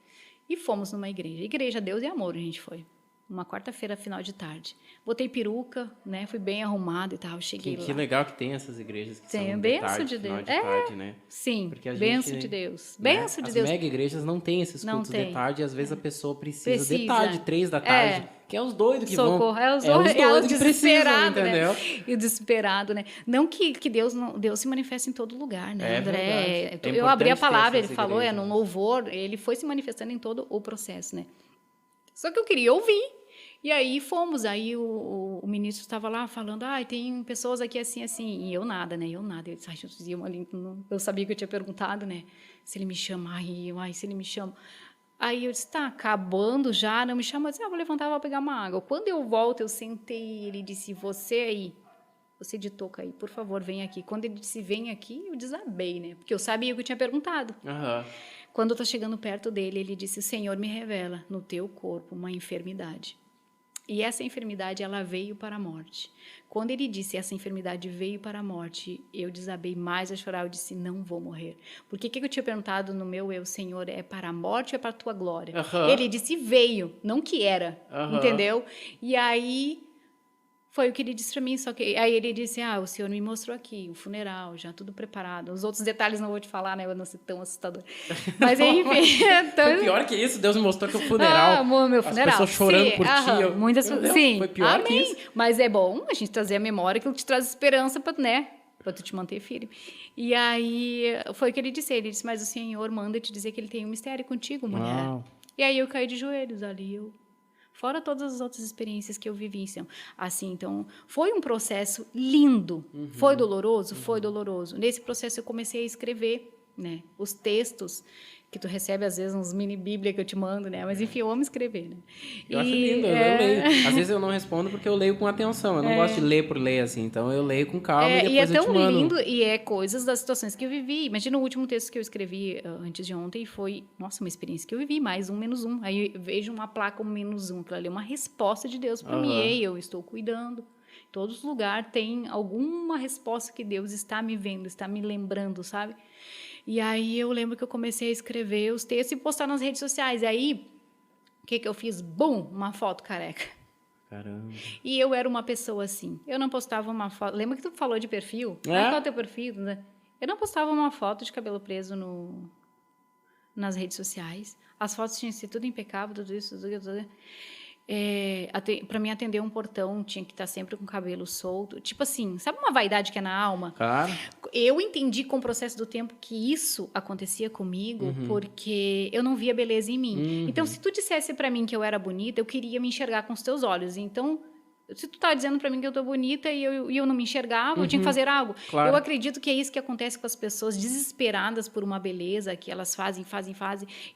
E fomos numa igreja. Igreja Deus e Amor, a gente foi. Uma quarta-feira, final de tarde. Botei peruca, né? Fui bem arrumada e tal. Cheguei lá. Que legal que tem essas igrejas que tem são benção de tarde, de Deus. final de tarde, né? Sim, porque benção de Deus. Né? Benção de As Deus. mega igrejas não têm esses Não cultos tem. de tarde e às vezes a pessoa precisa de tarde, 3 da tarde. Que é os doidos que Socorro. vão. Os doidos que precisam, entendeu? Né? E o desesperado, né? Não que Deus se manifeste em todo lugar, né, André? Eu abri a palavra, ele falou, num louvor, ele foi se manifestando em todo o processo, né? Só que eu queria ouvir. E aí fomos, aí o ministro estava lá falando, tem pessoas aqui assim, assim, e eu nada, né, eu disse, eu sabia que eu tinha perguntado, né, se ele me chama, se ele me chama, aí eu disse, tá acabando já, não me chama, eu disse, vou levantar, vou pegar uma água, quando eu volto, eu sentei, ele disse, você de touca aí, por favor, vem aqui, quando ele disse, vem aqui, eu desabei, né, porque eu sabia o que eu tinha perguntado. Quando eu estou chegando perto dele, ele disse, o Senhor me revela no teu corpo uma enfermidade. E essa enfermidade, ela veio para a morte. Quando ele disse, essa enfermidade veio para a morte, eu desabei mais a chorar, eu disse, não vou morrer. Porque o que eu tinha perguntado no meu eu, Senhor, é para a morte ou é para a tua glória? Ele disse, veio, não que era, entendeu? E aí, Foi o que ele disse para mim, só que aí ele disse, o senhor me mostrou aqui, o funeral, já tudo preparado. Os outros detalhes não vou te falar, né, eu não ser tão assustador. Mas enfim... Então... Foi pior que isso, Deus me mostrou que o funeral... meu funeral. As pessoas chorando por ti. Muitas... Sim, foi pior que amém. isso. Mas é bom a gente trazer a memória, que te traz esperança para, né, para tu te manter firme. E aí, foi o que ele disse, mas o Senhor manda te dizer que ele tem um mistério contigo, mulher. Uau. E aí eu caí de joelhos ali, fora todas as outras experiências que eu vivi, assim, então, foi um processo lindo. Foi doloroso? Foi doloroso. Nesse processo eu comecei a escrever, né, os textos que tu recebe, às vezes, uns mini bíblia que eu te mando, né? Mas, enfim, eu amo escrever, né? Eu acho lindo, eu leio. Às vezes eu não respondo porque eu leio com atenção. Eu não gosto de ler por ler, assim. Então, eu leio com calma e depois eu te mando. E é tão lindo, e é coisas das situações que eu vivi. Imagina o último texto que eu escrevi antes de ontem, foi, nossa, uma experiência que eu vivi, mais um, menos um. Aí eu vejo uma placa, um menos um. Aquilo ali é uma resposta de Deus para mim. Ei, eu estou cuidando. Em todos os lugares tem alguma resposta que Deus está me vendo, está me lembrando, sabe? E aí eu lembro que eu comecei a escrever os textos e postar nas redes sociais. E aí, o que eu fiz? Bum! Uma foto careca. Caramba. E eu era uma pessoa assim. Eu não postava uma foto... Lembra que tu falou de perfil? Qual é o teu perfil? Né? Eu não postava uma foto de cabelo preso nas redes sociais. As fotos tinham que ser tudo impecável, tudo isso, tudo. Para mim atender um portão tinha que estar sempre com o cabelo solto, tipo assim, sabe uma vaidade que é na alma? Claro. Eu entendi com o processo do tempo que isso acontecia comigo porque eu não via beleza em mim. Então, se tu dissesse para mim que eu era bonita, eu queria me enxergar com os teus olhos. Então, se tu tá dizendo para mim que eu tô bonita e eu não me enxergava, eu tinha que fazer algo. Claro. Eu acredito que é isso que acontece com as pessoas desesperadas por uma beleza que elas fazem,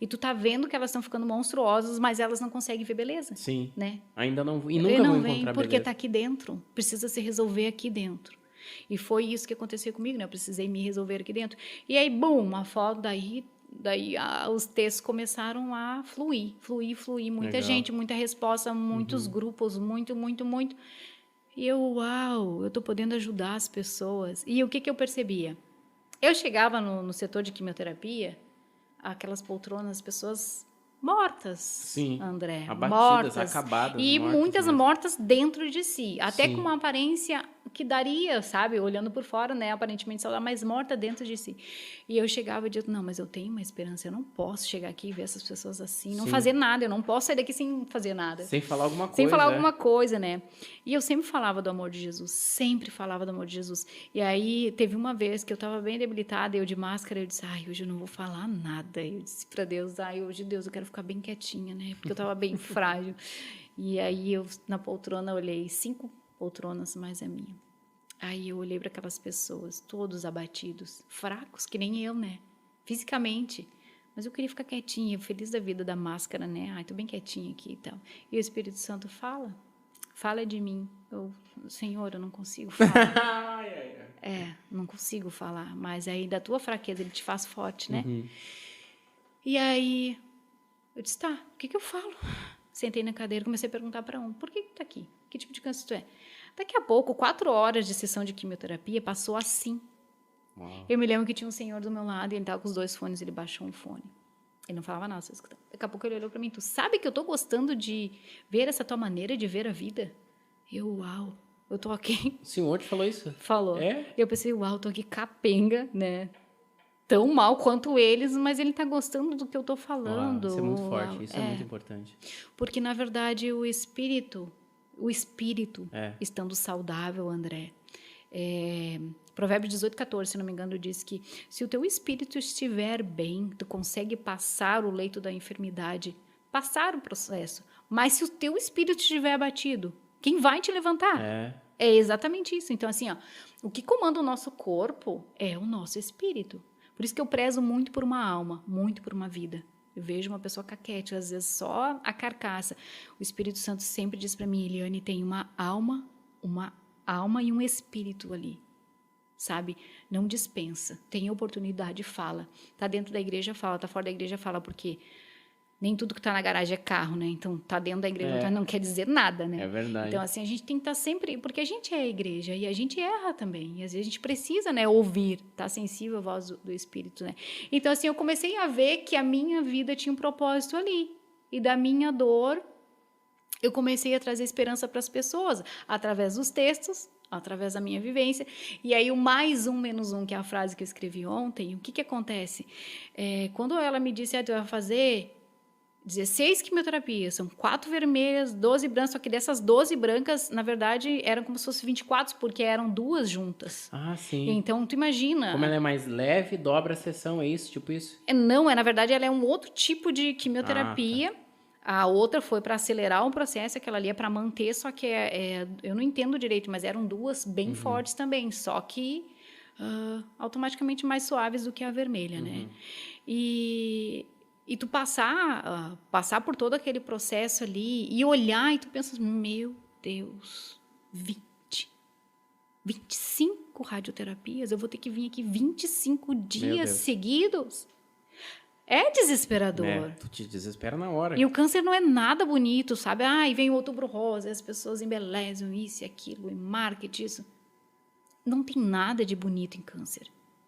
e tu tá vendo que elas estão ficando monstruosas, mas elas não conseguem ver beleza. Sim. Né? Ainda não, e nunca vão encontrar porque beleza. tá aqui dentro, precisa se resolver aqui dentro. E foi isso que aconteceu comigo, né? Eu precisei me resolver aqui dentro. E aí, bum, uma foto, daí os textos começaram a fluir. Muita Legal. gente, muita resposta, muitos grupos, muito. E eu tô podendo ajudar as pessoas. E o que eu percebia? Eu chegava no setor de quimioterapia, aquelas poltronas, as pessoas mortas, Sim. André. Abatidas, mortas. acabadas. E mortas muitas mesmo. mortas dentro de si. Até Sim. com uma aparência que daria, sabe? Olhando por fora, né? Aparentemente saudável, mas morta dentro de si. E eu chegava e dizia, não, mas eu tenho uma esperança. Eu não posso chegar aqui e ver essas pessoas assim. Não Sim. fazer nada. Eu não posso sair daqui sem fazer nada. Sem falar alguma coisa. Sem falar alguma coisa, né? E eu sempre falava do amor de Jesus. Sempre falava do amor de Jesus. E aí, teve uma vez que eu estava bem debilitada, eu de máscara, eu disse, hoje eu não vou falar nada. Eu disse para Deus, hoje, Deus, eu quero ficar bem quietinha, né? Porque eu estava bem frágil. E aí, eu, na poltrona, olhei 5 poltronas, mais a minha. Aí eu olhei para aquelas pessoas, todos abatidos, fracos, que nem eu, né? Fisicamente. Mas eu queria ficar quietinha, feliz da vida da máscara, né? Tô bem quietinha aqui e tal. E o Espírito Santo fala de mim. Senhor, eu não consigo falar. Não consigo falar. Mas aí da tua fraqueza ele te faz forte, né? E aí eu disse, tá, o que eu falo? Sentei na cadeira, comecei a perguntar para por que tu tá aqui? Que tipo de câncer tu é? Daqui a pouco, 4 horas de sessão de quimioterapia, passou assim. Uau. Eu me lembro que tinha um senhor do meu lado, e ele estava com os 2 fones, ele baixou um fone. Ele não falava nada, só escutava. Daqui a pouco ele olhou para mim, tu sabe que eu tô gostando de ver essa tua maneira de ver a vida? Uau, eu tô aqui. O senhor te falou isso? Falou. É? Eu pensei, uau, eu tô aqui capenga, né? Tão mal quanto eles, mas ele tá gostando do que eu tô falando. Uau, isso é muito forte, isso é muito importante. Porque, na verdade, o espírito estando saudável, André. Provérbios 18:14, se não me engano, diz que se o teu espírito estiver bem, tu consegue passar o leito da enfermidade, passar o processo. Mas se o teu espírito estiver abatido, quem vai te levantar? É exatamente isso. Então, assim, o que comanda o nosso corpo é o nosso espírito. Por isso que eu prezo muito por uma alma, muito por uma vida. Eu vejo uma pessoa caquete, às vezes só a carcaça. O Espírito Santo sempre diz para mim, Eliane, tem uma alma e um espírito ali, sabe? Não dispensa, tem oportunidade, fala. Tá dentro da igreja, fala, tá fora da igreja, fala, porque nem tudo que tá na garagem é carro, né? Então, tá dentro da igreja não quer dizer nada, né? É verdade. Então, assim, a gente tem que estar sempre... Porque a gente é a igreja e a gente erra também. E às vezes a gente precisa, né, ouvir, tá sensível à voz do Espírito, né? Então, assim, eu comecei a ver que a minha vida tinha um propósito ali. E da minha dor, eu comecei a trazer esperança para as pessoas, através dos textos, através da minha vivência. E aí, o mais um, menos um, que é a frase que eu escrevi ontem, o que acontece? Quando ela me disse, tu vai fazer 16 quimioterapias, são 4 vermelhas, 12 brancas, só que dessas 12 brancas, na verdade, eram como se fossem 24, porque eram 2 juntas. Ah, sim. Então, tu imagina... Como ela é mais leve, dobra a sessão, é isso? Tipo isso? Não, na verdade, ela é um outro tipo de quimioterapia. Tá. A outra foi para acelerar o processo, aquela ali é para manter, só que eu não entendo direito, mas eram 2 bem fortes também, só que automaticamente mais suaves do que a vermelha, né? E tu passar por todo aquele processo ali e olhar e tu pensas, meu Deus, 25 radioterapias, eu vou ter que vir aqui 25 dias seguidos? É desesperador. Tu te desespera na hora. E o câncer não é nada bonito, sabe? E vem o Outubro Rosa, as pessoas embelezam isso e aquilo, e marketing, isso. Não tem nada de bonito em câncer.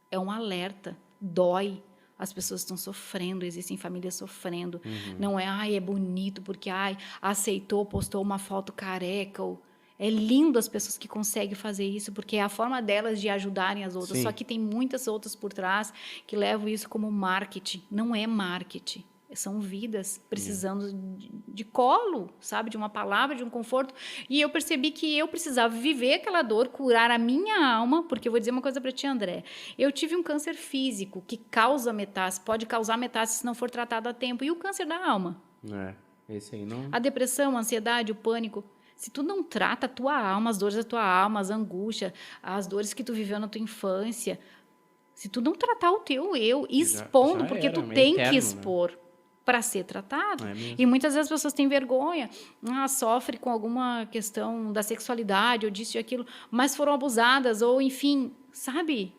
É um alerta, dói. As pessoas estão sofrendo, existem famílias sofrendo. Não é bonito porque, aceitou, postou uma foto careca. É lindo as pessoas que conseguem fazer isso, porque é a forma delas de ajudarem as outras. Sim. Só que tem muitas outras por trás que levam isso como marketing. Não é marketing. São vidas precisando de colo, sabe? De uma palavra, de um conforto. E eu percebi que eu precisava viver aquela dor, curar a minha alma, porque eu vou dizer uma coisa para ti, André. Eu tive um câncer físico que causa metástase, pode causar metástase se não for tratado a tempo. E o câncer da alma? Esse aí não... A depressão, a ansiedade, o pânico. Se tu não trata a tua alma, as dores da tua alma, as angústias, as dores que tu viveu na tua infância, se tu não tratar o teu eu, expondo, já porque era, tu meio tem eterno, que expor, né? Para ser tratado. E muitas vezes as pessoas têm vergonha, sofrem com alguma questão da sexualidade, ou disso e aquilo, mas foram abusadas, ou enfim, sabe?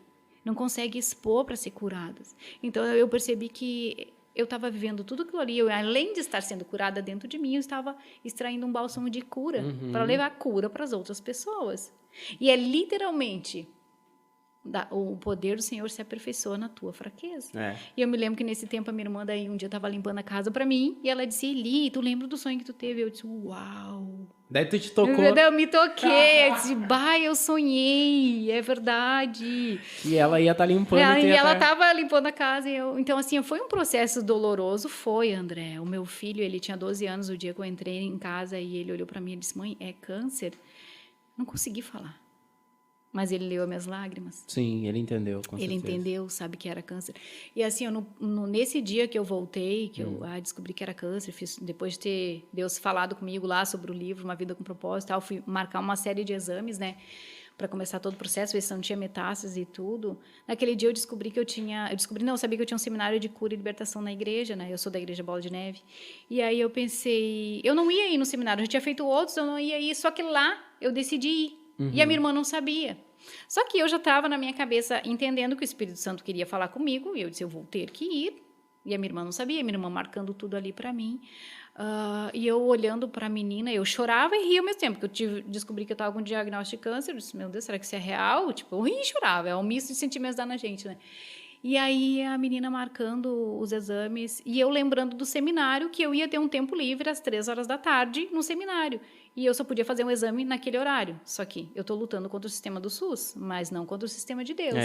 Não conseguem expor para ser curadas. Então, eu percebi que eu estava vivendo tudo aquilo ali. Além de estar sendo curada dentro de mim, eu estava extraindo um bálsamo de cura para levar cura para as outras pessoas. E é literalmente... o poder do Senhor se aperfeiçoa na tua fraqueza. E eu me lembro que nesse tempo a minha irmã daí um dia estava limpando a casa para mim e ela disse, Eli, tu lembra do sonho que tu teve? Eu disse, uau. Daí tu te tocou. Eu me toquei, eu disse, eu sonhei, é verdade. E ela ia estar limpando. E ela estava limpando a casa. Então, assim, foi um processo doloroso, André. O meu filho, ele tinha 12 anos o dia que eu entrei em casa e ele olhou para mim e disse, mãe, é câncer? Não consegui falar. Mas ele leu as minhas lágrimas. Sim, ele entendeu, com certeza. Ele entendeu, sabe que era câncer. E assim, nesse dia que eu voltei, que eu descobri que era câncer, depois de ter Deus falado comigo lá sobre o livro Uma Vida com Propósito, eu fui marcar uma série de exames, né? Para começar todo o processo, ver se não tinha metástase e tudo. Naquele dia eu descobri que eu sabia que eu tinha um seminário de cura e libertação na igreja, né? Eu sou da Igreja Bola de Neve. E aí eu pensei, eu não ia ir no seminário, eu já tinha feito outros, eu não ia ir, só que lá eu decidi ir. E a minha irmã não sabia. Só que eu já estava na minha cabeça entendendo que o Espírito Santo queria falar comigo, e eu disse, eu vou ter que ir. E a minha irmã não sabia, a minha irmã marcando tudo ali para mim. E eu olhando para a menina, eu chorava e ria ao mesmo tempo, porque eu descobri que eu estava com diagnóstico de câncer. Eu disse, meu Deus, será que isso é real? Tipo, eu ria e chorava, é um misto de sentimentos da gente, né? E aí a menina marcando os exames, e eu lembrando do seminário, que eu ia ter um tempo livre às 3h da tarde no seminário. E eu só podia fazer um exame naquele horário. Só que eu estou lutando contra o sistema do SUS, mas não contra o sistema de Deus.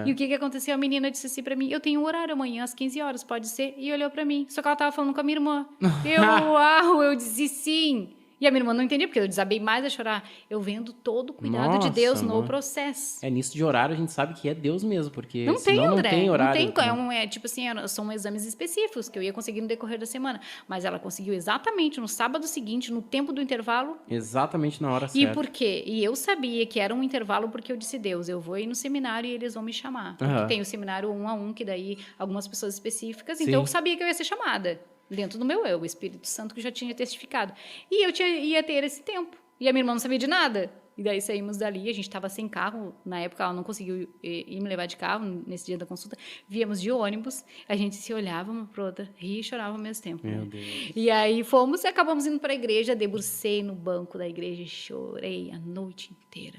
E o que aconteceu? A menina disse assim para mim, eu tenho um horário amanhã às 15 horas, pode ser? E olhou para mim. Só que ela estava falando com a minha irmã. Eu disse sim. E a minha irmã não entendia, porque eu desabei mais a chorar. Eu vendo todo o cuidado de Deus no processo. Nisso de horário, a gente sabe que é Deus mesmo, porque não tem, senão André, não tem horário. Não tem, tipo assim, são exames específicos que eu ia conseguir no decorrer da semana. Mas ela conseguiu exatamente no sábado seguinte, no tempo do intervalo. Exatamente na hora certa. E por quê? E eu sabia que era um intervalo porque eu disse, Deus, eu vou ir no seminário e eles vão me chamar. Porque tem o seminário 1 a 1, que daí algumas pessoas específicas. Então, eu sabia que eu ia ser chamada. Dentro do meu eu, o Espírito Santo que já tinha testificado. E eu ia ter esse tempo. E a minha irmã não sabia de nada. E daí saímos dali, a gente estava sem carro. Na época, ela não conseguiu ir me levar de carro nesse dia da consulta. Víamos de ônibus, a gente se olhava uma para outra, ria e chorava ao mesmo tempo. Meu Deus. E aí fomos e acabamos indo para a igreja, debrucei no banco da igreja e chorei a noite inteira.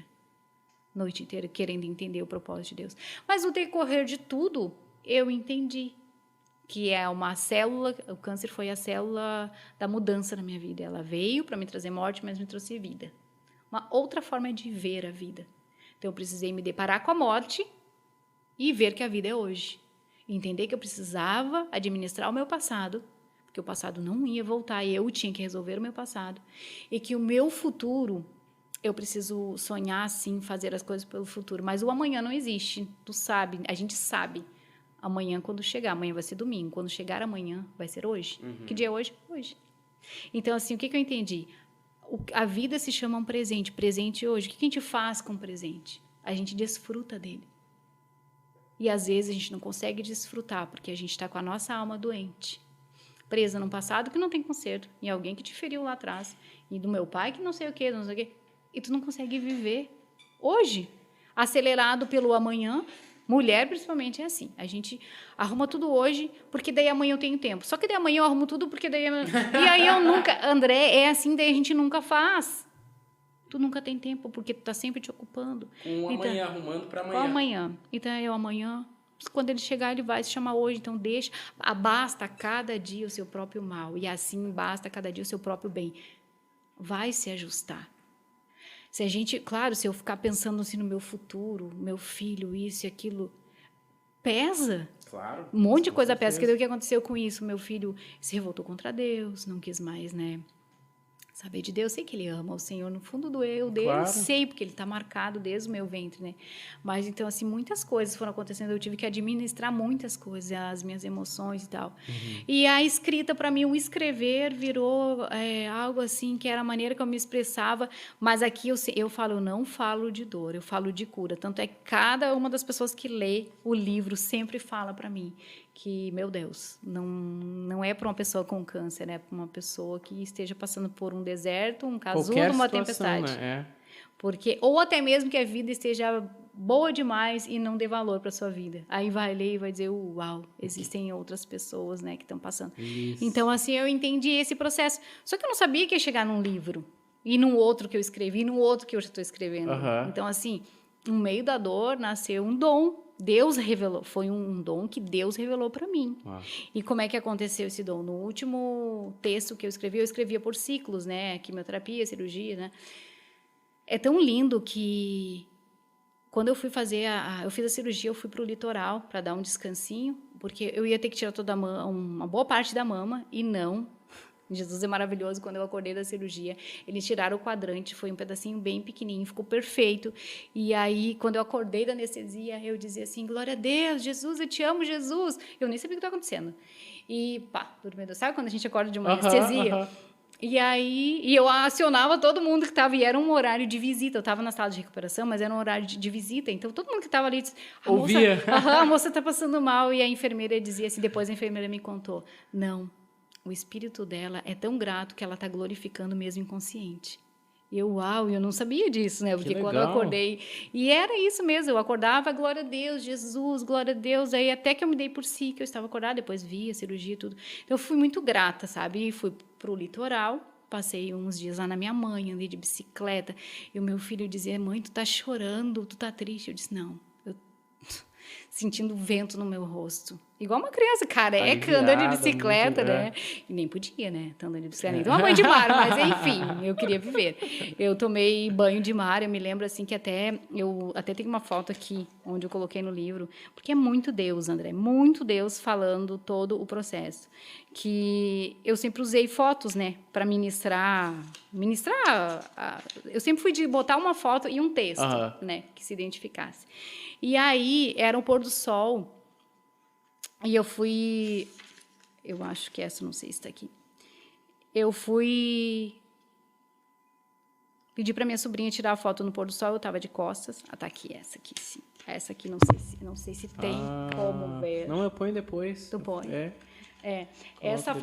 Noite inteira, querendo entender o propósito de Deus. Mas no decorrer de tudo, eu entendi que é uma célula, o câncer foi a célula da mudança na minha vida. Ela veio para me trazer morte, mas me trouxe vida. Uma outra forma de ver a vida. Então, eu precisei me deparar com a morte e ver que a vida é hoje. Entender que eu precisava administrar o meu passado, porque o passado não ia voltar, e eu tinha que resolver o meu passado. E que o meu futuro, eu preciso sonhar, sim, fazer as coisas pelo futuro. Mas o amanhã não existe, tu sabe, a gente sabe. Amanhã, quando chegar, amanhã vai ser domingo. Quando chegar amanhã, vai ser hoje. Que dia é hoje? Hoje. Então, assim, o que eu entendi? A vida se chama um presente. Presente hoje. O que a gente faz com o presente? A gente desfruta dele. E, às vezes, a gente não consegue desfrutar, porque a gente está com a nossa alma doente. Presa num passado que não tem conserto. Em alguém que te feriu lá atrás. E do meu pai que não sei o quê, não sei o quê. E tu não consegue viver hoje. Acelerado pelo amanhã. Mulher, principalmente, é assim. A gente arruma tudo hoje, porque daí amanhã eu tenho tempo. Só que daí amanhã eu arrumo tudo, porque daí... E aí eu nunca... André, é assim, daí a gente nunca faz. Tu nunca tem tempo, porque tu tá sempre te ocupando. Com então, amanhã, arrumando para amanhã. Com amanhã. Então, eu amanhã... Quando ele chegar, ele vai se chamar hoje. Então, deixa... Basta cada dia o seu próprio mal. E assim, basta cada dia o seu próprio bem. Vai se ajustar. Se a gente, claro, se eu ficar pensando assim no meu futuro, meu filho, isso e aquilo, pesa. Claro. Um monte de coisa pesa. O que aconteceu com isso? Meu filho se revoltou contra Deus, não quis mais, né? Saber de Deus, sei que ele ama o Senhor no fundo do eu dele, claro. Sei, porque ele está marcado desde o meu ventre, né? Mas, então, assim, muitas coisas foram acontecendo, eu tive que administrar muitas coisas, as minhas emoções e tal. E a escrita, para mim, o escrever virou algo assim, que era a maneira que eu me expressava, mas aqui eu falo, eu não falo de dor, eu falo de cura. Tanto é que cada uma das pessoas que lê o livro sempre fala para mim que, meu Deus, não é para uma pessoa com câncer, é para uma pessoa que esteja passando por um deserto, um casulo, uma tempestade. Né? Porque, ou até mesmo que a vida esteja boa demais e não dê valor para sua vida. Aí vai ler e vai dizer, uau, existem outras pessoas, né, que estão passando. Isso. Então, assim, eu entendi esse processo. Só que eu não sabia que ia chegar num livro, e num outro que eu escrevi, e num outro que eu já estou escrevendo. Então, assim, no meio da dor nasceu um dom. Deus revelou, foi um dom que Deus revelou para mim. E como é que aconteceu esse dom? No último texto que eu escrevia por ciclos, né? Quimioterapia, cirurgia, né? É tão lindo que quando eu fui fazer eu fiz a cirurgia, eu fui para o litoral para dar um descansinho, porque eu ia ter que tirar toda uma boa parte da mama e não. Jesus é maravilhoso. Quando eu acordei da cirurgia, eles tiraram o quadrante, foi um pedacinho bem pequenininho, ficou perfeito. E aí, quando eu acordei da anestesia, eu dizia assim, glória a Deus, Jesus, eu te amo, Jesus. Eu nem sabia o que estava acontecendo. E pá, dormindo. Sabe quando a gente acorda de uma anestesia? E aí, eu acionava todo mundo que estava, e era um horário de visita. Eu estava na sala de recuperação, mas era um horário de visita. Então, todo mundo que estava ali disse, a moça está passando mal. E a enfermeira dizia assim, depois a enfermeira me contou, não, o espírito dela é tão grato que ela está glorificando mesmo inconsciente. E eu não sabia disso, né? Porque quando eu acordei... E era isso mesmo, eu acordava, glória a Deus, Jesus, glória a Deus. Aí até que eu me dei por si, que eu estava acordada, depois vi a cirurgia e tudo. Então, eu fui muito grata, sabe? E fui para o litoral, passei uns dias lá na minha mãe, andei de bicicleta. E o meu filho dizia, mãe, tu tá chorando, tu tá triste? Eu disse, não, eu sentindo vento no meu rosto. Igual uma criança careca, andando de bicicleta, né? E nem podia, né? Tá andando de bicicleta, nem tomar banho de mar, mas enfim, eu queria viver. Eu tomei banho de mar, eu me lembro assim que eu até tenho uma foto aqui, onde eu coloquei no livro, porque é muito Deus, André, muito Deus falando todo o processo. Que eu sempre usei fotos, né? Para ministrar. Eu sempre fui de botar uma foto e um texto, né? Que se identificasse. E aí, era o pôr do sol. E eu fui... Eu acho que essa, não sei se está aqui. Eu fui... Pedi para minha sobrinha tirar a foto no pôr do sol. Eu estava de costas. Ah, tá aqui, essa aqui, sim. Essa aqui, não sei se tem como ver. Não, eu ponho depois. Tu põe. Essa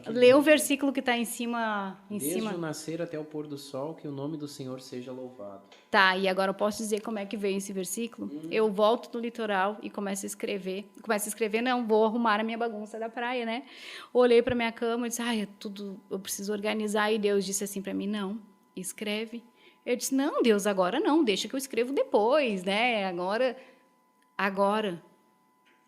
lê o versículo que está em cima. Desde o nascer até o pôr do sol, que o nome do Senhor seja louvado. Tá, e agora eu posso dizer como é que veio esse versículo? Eu volto no litoral e começo a escrever. Não, vou arrumar a minha bagunça da praia, né? Olhei para minha cama e disse, eu preciso organizar. E Deus disse assim para mim, não, escreve. Eu disse, não, Deus, agora não, deixa que eu escrevo depois, né? Agora.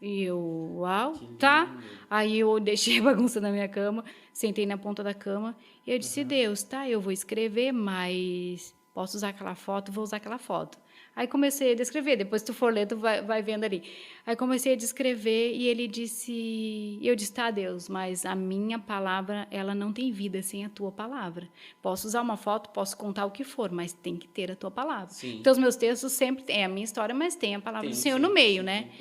E eu, uau, tá. Aí eu deixei a bagunça na minha cama, sentei na ponta da cama e eu disse, Deus, tá, eu vou escrever, mas posso usar aquela foto? Vou usar aquela foto. Aí comecei a descrever, depois tu for ler, tu vai vendo ali. Aí comecei a descrever e ele disse, e eu disse, tá, Deus, mas a minha palavra, ela não tem vida sem a tua palavra. Posso usar uma foto, posso contar o que for, mas tem que ter a tua palavra. Sim. Então, os meus textos sempre têm a minha história, mas tem a palavra do Senhor no meio, né?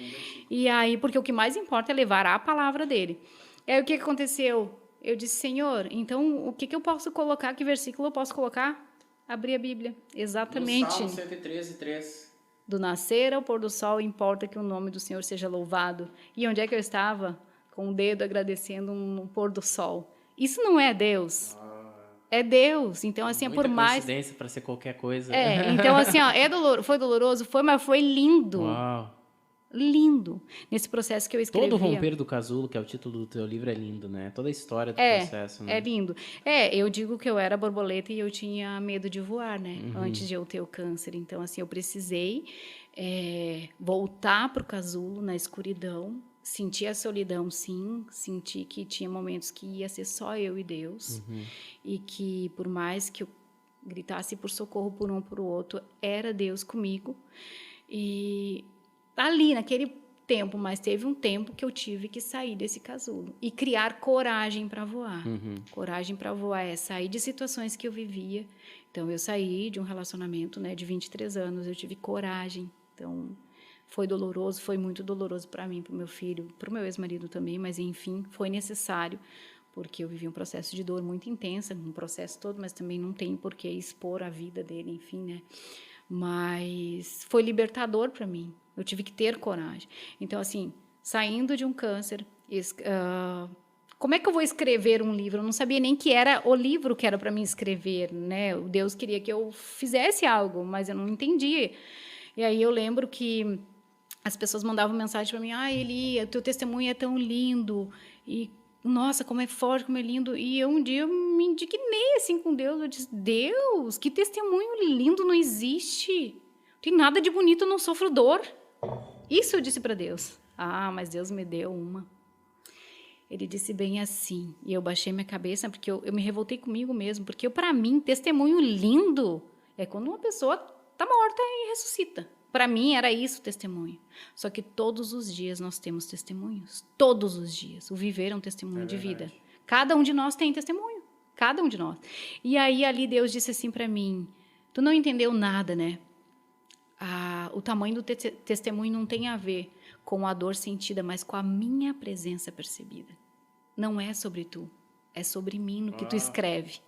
E aí, porque o que mais importa é levar a palavra dele. E aí, o que aconteceu? Eu disse, Senhor, então, o que eu posso colocar? Que versículo eu posso colocar? Abri a Bíblia. Exatamente. No Salmo 113:3. Do nascer ao pôr do sol, importa que o nome do Senhor seja louvado. E onde é que eu estava? Com o dedo agradecendo um pôr do sol. Isso não é Deus. É Deus. Então, assim, Muita por mais... coincidência para ser qualquer coisa. Então, assim, ó, foi doloroso? Foi, mas foi lindo. Uau. Lindo. Nesse processo que eu escrevia. Todo o Romper do Casulo, que é o título do teu livro, é lindo, né? Toda a história do processo, né? É lindo. Eu digo que eu era borboleta e eu tinha medo de voar, né? Antes de eu ter o câncer. Então, assim, eu precisei voltar para o casulo na escuridão, sentir a solidão, sim. Senti que tinha momentos que ia ser só eu e Deus. E que, por mais que eu gritasse por socorro por um por outro, era Deus comigo. E ali, naquele tempo, mas teve um tempo que eu tive que sair desse casulo e criar coragem para voar. Coragem para voar é sair de situações que eu vivia. Então, eu saí de um relacionamento, né, de 23 anos, eu tive coragem. Então, foi doloroso, foi muito doloroso para mim, para o meu filho, para o meu ex-marido também, mas, enfim, foi necessário, porque eu vivi um processo de dor muito intensa, um processo todo, mas também não tem por que expor a vida dele, enfim, né? Mas foi libertador para mim. Eu tive que ter coragem. Então, assim, saindo de um câncer, como é que eu vou escrever um livro? Eu não sabia nem que era o livro que era para mim escrever, né? O Deus queria que eu fizesse algo, mas eu não entendia. E aí eu lembro que as pessoas mandavam mensagem para mim: Eli, o teu testemunho é tão lindo e nossa, como é forte, como é lindo. E um dia eu me indignei assim com Deus. Eu disse, Deus, que testemunho lindo, não existe. Não tem nada de bonito, eu não sofro dor. Isso eu disse para Deus. Mas Deus me deu uma. Ele disse bem assim. E eu baixei minha cabeça, porque eu me revoltei comigo mesmo. Porque para mim, testemunho lindo é quando uma pessoa está morta e ressuscita. Para mim, era isso o testemunho. Só que todos os dias nós temos testemunhos. Todos os dias. O viver é um testemunho de vida. Cada um de nós tem testemunho. Cada um de nós. E aí, ali, Deus disse assim para mim, tu não entendeu nada, né? O tamanho do testemunho não tem a ver com a dor sentida, mas com a minha presença percebida. Não é sobre tu. É sobre mim no que tu escreve.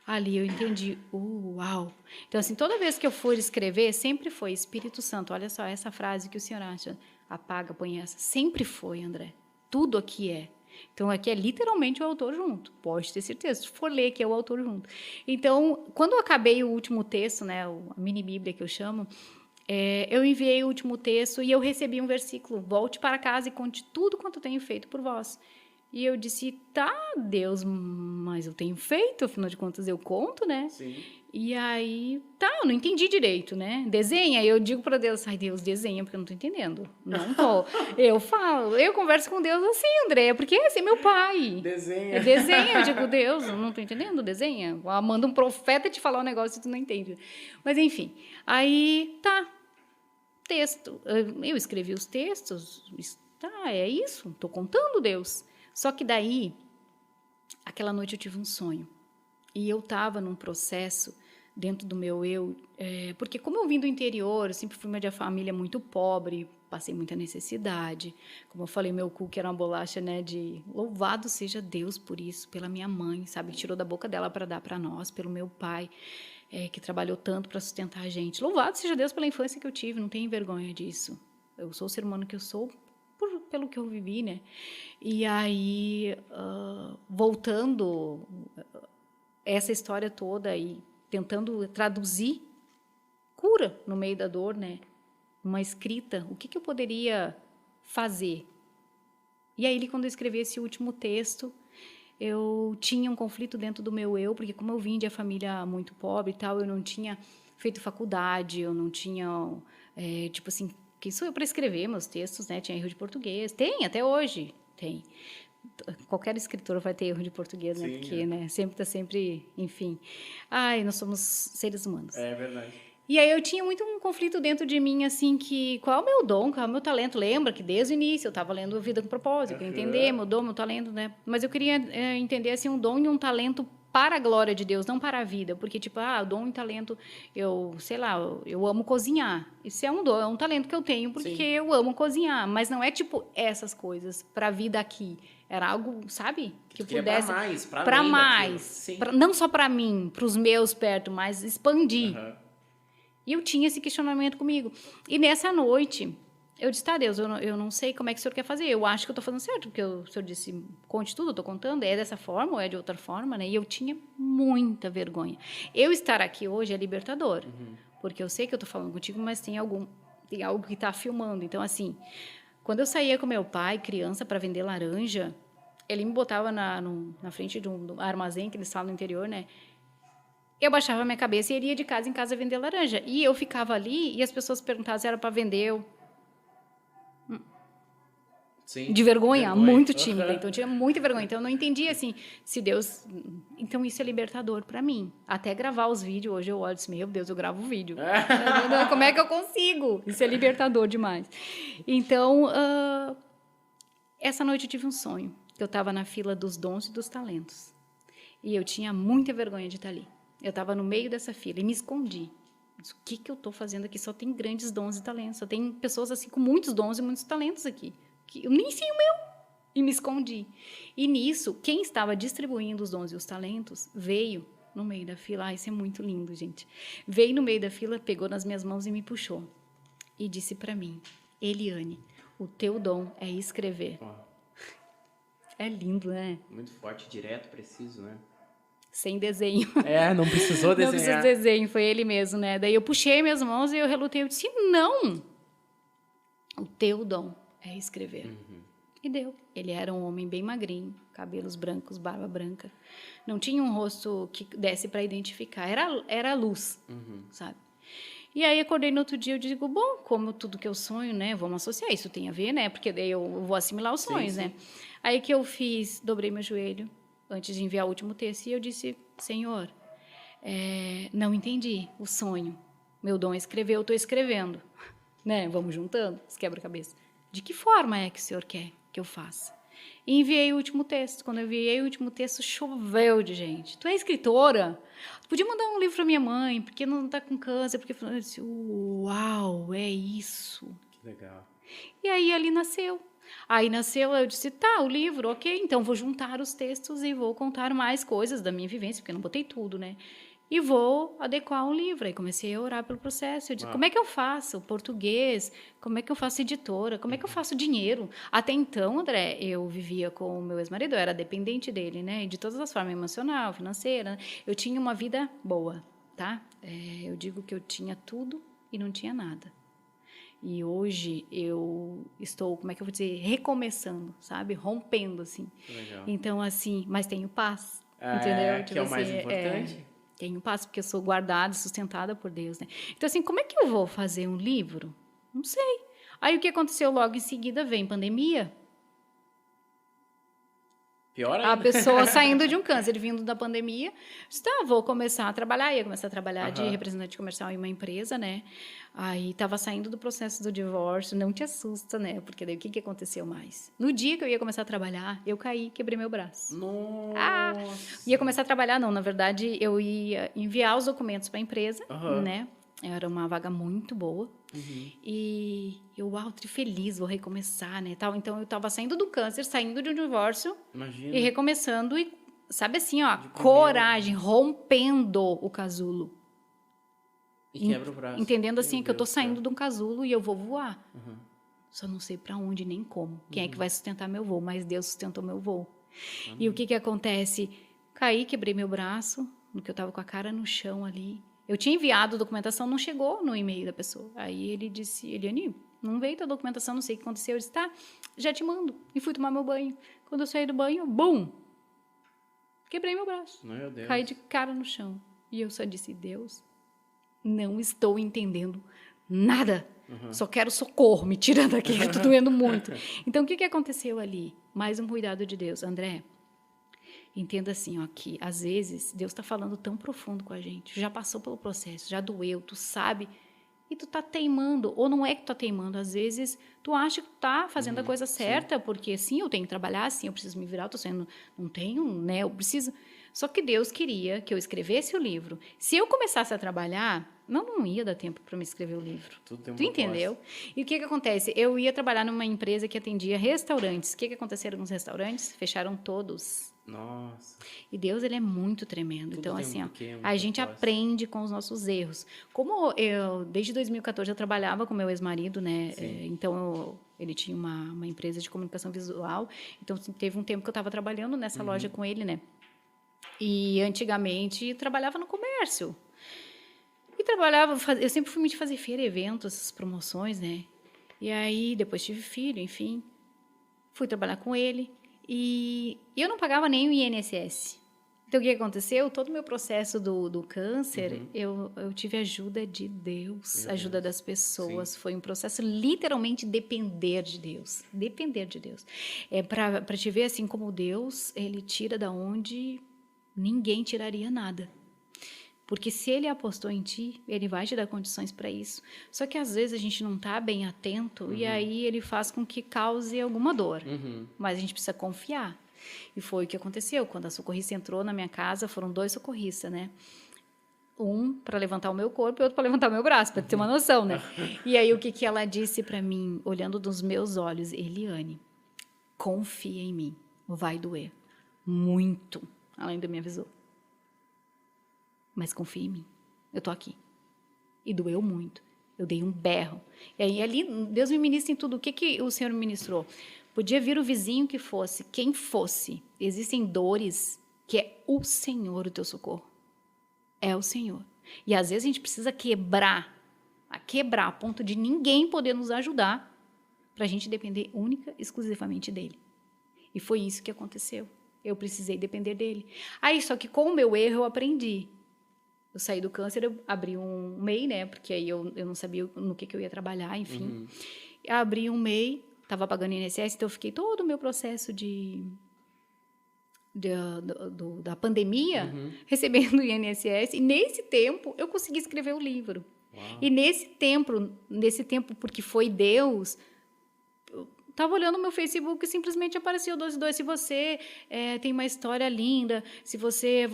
Ali eu entendi, uau. Então, assim, toda vez que eu for escrever, sempre foi Espírito Santo. Olha só essa frase que o senhor acha, apaga, põe essa. Sempre foi, André. Tudo aqui é. Então, aqui é literalmente o autor junto. Pode ter certeza. Se for ler, que é o autor junto. Então, quando eu acabei o último texto, né, a mini bíblia que eu chamo, eu enviei o último texto e eu recebi um versículo. Volte para casa e conte tudo quanto tenho feito por vós. E eu disse, tá, Deus, mas eu tenho feito, afinal de contas eu conto, né? Sim. E aí, eu não entendi direito, né? Desenha, eu digo para Deus, Deus, desenha, porque eu não tô entendendo. Não tô. Eu converso com Deus assim, André, porque esse é meu pai. Desenha. Desenha, eu digo, Deus, eu não tô entendendo, desenha. Manda um profeta te falar um negócio e tu não entende. Mas, enfim, aí, texto. Eu escrevi os textos, é isso, tô contando, Deus. Só que daí, aquela noite eu tive um sonho. E eu estava num processo dentro do meu eu, porque como eu vim do interior, eu sempre fui uma família muito pobre, passei muita necessidade. Como eu falei, meu cu que era uma bolacha, né, de louvado seja Deus por isso, pela minha mãe, sabe, tirou da boca dela para dar para nós, pelo meu pai, que trabalhou tanto para sustentar a gente. Louvado seja Deus pela infância que eu tive, não tenho vergonha disso. Eu sou o ser humano que eu sou, pelo que eu vivi, né? E aí, voltando essa história toda e tentando traduzir cura no meio da dor, né? Uma escrita, o que eu poderia fazer? E aí, quando eu escrevi esse último texto, eu tinha um conflito dentro do meu eu, porque como eu vim de uma família muito pobre e tal, eu não tinha feito faculdade, eu não tinha, tipo assim, quem sou eu para escrever meus textos, né? Tinha erro de português. Tem, até hoje tem. Qualquer escritor vai ter erro de português, né? Sim, Porque, né? Sempre, enfim. Ai, nós somos seres humanos. É verdade. E aí eu tinha muito um conflito dentro de mim, assim, que qual é o meu dom, qual é o meu talento? Lembra que desde o início eu estava lendo Vida com Propósito, eu queria entender meu dom, meu talento, né? Mas eu queria entender, assim, um dom e um talento para a glória de Deus, não para a vida. Porque, tipo, dom e talento, sei lá, eu amo cozinhar. Isso é um dom, é um talento que eu tenho porque Sim. eu amo cozinhar. Mas não é, tipo, essas coisas para a vida aqui. Era algo, sabe? Que pudesse... para mais, para mais. Não só para mim, para os meus perto, mas expandir. E eu tinha esse questionamento comigo. E nessa noite, eu disse, tá, Deus, eu não sei como é que o Senhor quer fazer. Eu acho que eu estou fazendo certo, porque o Senhor disse, conte tudo, eu estou contando. É dessa forma ou é de outra forma, né? E eu tinha muita vergonha. Eu estar aqui hoje é libertador. Porque eu sei que eu estou falando contigo, mas tem algo que está filmando. Então, assim, quando eu saía com meu pai, criança, para vender laranja, ele me botava na frente de um armazém que eles falam no interior, né? Eu baixava a minha cabeça e iria de casa em casa vender laranja. E eu ficava ali e as pessoas perguntavam se era para vender. Sim. De vergonha, muito tímida. Então, eu tinha muita vergonha. Então, eu não entendia, assim, se Deus... Então, isso é libertador para mim. Até gravar os vídeos, hoje eu olho e disse, meu Deus, eu gravo vídeo. Como é que eu consigo? Isso é libertador demais. Então, essa noite eu tive um sonho. Eu estava na fila dos dons e dos talentos. E eu tinha muita vergonha de estar ali. Eu estava no meio dessa fila e me escondi. Disse, o que eu estou fazendo aqui? Só tem grandes dons e talentos. Só tem pessoas assim com muitos dons e muitos talentos aqui. Eu nem sei o meu. E me escondi. E nisso, quem estava distribuindo os dons e os talentos veio no meio da fila. Isso é muito lindo, gente. Veio no meio da fila, pegou nas minhas mãos e me puxou. E disse para mim, Eliane, o teu dom é escrever. É lindo, né? Muito forte, direto, preciso, né? Sem desenho. Não precisou desenhar. Não precisou desenho, foi ele mesmo, né? Daí eu puxei minhas mãos e eu relutei. Eu disse, não! O teu dom é escrever. E deu. Ele era um homem bem magrinho, cabelos brancos, barba branca. Não tinha um rosto que desse para identificar. Era luz, sabe? E aí, acordei no outro dia, eu digo, bom, como tudo que eu sonho, né? Vamos associar, isso tem a ver, né? Porque daí eu vou assimilar os sonhos, né? Aí que eu fiz, dobrei meu joelho, antes de enviar o último texto, e eu disse, Senhor, não entendi o sonho. Meu dom é escrever, eu estou escrevendo. Né? Vamos juntando, os quebra-cabeça. De que forma é que o Senhor quer que eu faça? E enviei o último texto. Quando eu enviei o último texto, choveu de gente. Tu é escritora? Tu podia mandar um livro para minha mãe, porque não está com câncer, porque eu disse, uau, é isso. Que legal. E aí ali nasceu. Aí nasceu, eu disse, tá, o livro, ok, então vou juntar os textos e vou contar mais coisas da minha vivência, porque eu não botei tudo, né? E vou adequar um livro. Aí comecei a orar pelo processo. Eu disse, como é que eu faço português? Como é que eu faço editora? Como é que eu faço dinheiro? Até então, André, eu vivia com o meu ex-marido, eu era dependente dele, né? De todas as formas, emocional, financeira. Eu tinha uma vida boa, tá? Eu digo que eu tinha tudo e não tinha nada. E hoje eu estou, como é que eu vou dizer, recomeçando, sabe? Rompendo, assim. Legal. Então, assim, mas tenho paz, entendeu? Que é o mais importante. Tenho paz, porque eu sou guardada e sustentada por Deus, né? Então, assim, como é que eu vou fazer um livro? Não sei. Aí, o que aconteceu logo em seguida? Vem pandemia. Pior ainda. A pessoa saindo de um câncer, vindo da pandemia, disse, tá, vou começar a trabalhar. Ia começar a trabalhar de representante comercial em uma empresa, né? Aí, estava saindo do processo do divórcio. Não te assusta, né? Porque daí, o que aconteceu mais? No dia que eu ia começar a trabalhar, eu caí, quebrei meu braço. Nossa! Ia começar a trabalhar, não. Na verdade, eu ia enviar os documentos para a empresa, né? Era uma vaga muito boa. E eu, feliz, vou recomeçar, né? Tal. Então, eu estava saindo do câncer, saindo de um divórcio. Imagina. E recomeçando. E, sabe assim, ó, coragem, rompendo o casulo. E quebra o braço. Entendendo assim, que eu estou saindo de um casulo e eu vou voar. Só não sei para onde nem como. Quem é que vai sustentar meu voo? Mas Deus sustentou meu voo. E o que acontece? Caí, quebrei meu braço, no que eu estava com a cara no chão ali. Eu tinha enviado a documentação, não chegou no e-mail da pessoa. Aí ele disse, Eliane, não veio tua documentação, não sei o que aconteceu. Eu disse, tá, já te mando. E fui tomar meu banho. Quando eu saí do banho, bum! Quebrei meu braço. Meu Deus. Caí de cara no chão. E eu só disse, Deus, não estou entendendo nada. Só quero socorro, me tira daqui, que eu tô doendo muito. Então, o que aconteceu ali? Mais um cuidado de Deus. André, entenda assim, ó, que às vezes Deus está falando tão profundo com a gente, já passou pelo processo, já doeu, tu sabe, e tu tá teimando, ou não é que tu tá teimando, às vezes tu acha que tu tá fazendo a coisa certa, porque sim, eu tenho que trabalhar, sim, eu preciso me virar, eu tô sendo, não tenho, né, eu preciso... Só que Deus queria que eu escrevesse o livro. Se eu começasse a trabalhar, não ia dar tempo para me escrever o livro. Tudo tem um Tu entendeu? E o que acontece? Eu ia trabalhar numa empresa que atendia restaurantes. O que aconteceu nos restaurantes? Fecharam todos. Nossa. E Deus, ele é muito tremendo. Tudo então, tem assim, um ó, porquê, um a gente propósito. aprende com os nossos erros. Como eu, desde 2014, eu trabalhava com meu ex-marido, né? Então, ele tinha uma empresa de comunicação visual. Então, teve um tempo que eu estava trabalhando nessa loja com ele, né? E antigamente trabalhava no comércio. E trabalhava, eu sempre fui muito de fazer feira, eventos, promoções, né? E aí depois tive filho, enfim. Fui trabalhar com ele e eu não pagava nem o INSS. Então o que aconteceu? Todo o meu processo do câncer, eu tive ajuda de Deus, ajuda das pessoas. Foi um processo literalmente depender de Deus. Depender de Deus. É para te ver assim como Deus, ele tira da onde ninguém tiraria nada. Porque se ele apostou em ti, ele vai te dar condições para isso. Só que às vezes a gente não está bem atento e aí ele faz com que cause alguma dor. Mas a gente precisa confiar. E foi o que aconteceu. Quando a socorrista entrou na minha casa, foram 2 socorristas, né? Um para levantar o meu corpo e outro para levantar o meu braço, para ter uma noção, né? E aí o que ela disse para mim, olhando nos meus olhos? Eliane, confia em mim, vai doer. Muito. Ela ainda me avisou. Mas confia em mim. Eu tô aqui. E doeu muito. Eu dei um berro. E aí ali, Deus me ministra em tudo. O que o Senhor me ministrou? Podia vir o vizinho que fosse, quem fosse. Existem dores que é o Senhor o teu socorro. É o Senhor. E às vezes a gente precisa quebrar a ponto de ninguém poder nos ajudar para a gente depender única, exclusivamente dele. E foi isso que aconteceu. Eu precisei depender dele. Aí, só que com o meu erro eu aprendi. Eu saí do câncer, eu abri um MEI, né? Porque aí eu não sabia no que eu ia trabalhar, enfim. Abri um MEI, estava pagando INSS, então eu fiquei todo o meu processo da pandemia recebendo INSS. E nesse tempo, eu consegui escrever o livro. Uau. E nesse tempo, porque foi Deus... Estava olhando o meu Facebook e simplesmente apareceu 12:2. Se você tem uma história linda, se você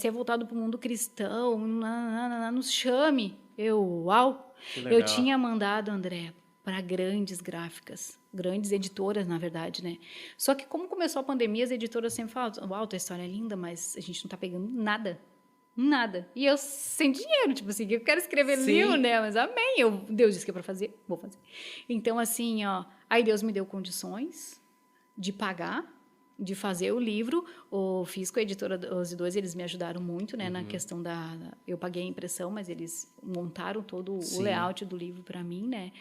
é voltado para o mundo cristão, nos chame. Uau! Eu tinha mandado, André, para grandes gráficas, grandes editoras, na verdade, né? Só que como começou a pandemia, as editoras sempre falam, uau, tua história é linda, mas a gente não está pegando nada. Nada. E eu sem dinheiro, tipo assim, eu quero escrever livro, né? Mas amém. Deus disse que é para fazer, vou fazer. Então, assim, ó, aí Deus me deu condições de pagar, de fazer o livro. O Fisco, a editora Os Dois, eles me ajudaram muito, né? Na questão eu paguei a impressão, mas eles montaram todo o layout do livro para mim, né?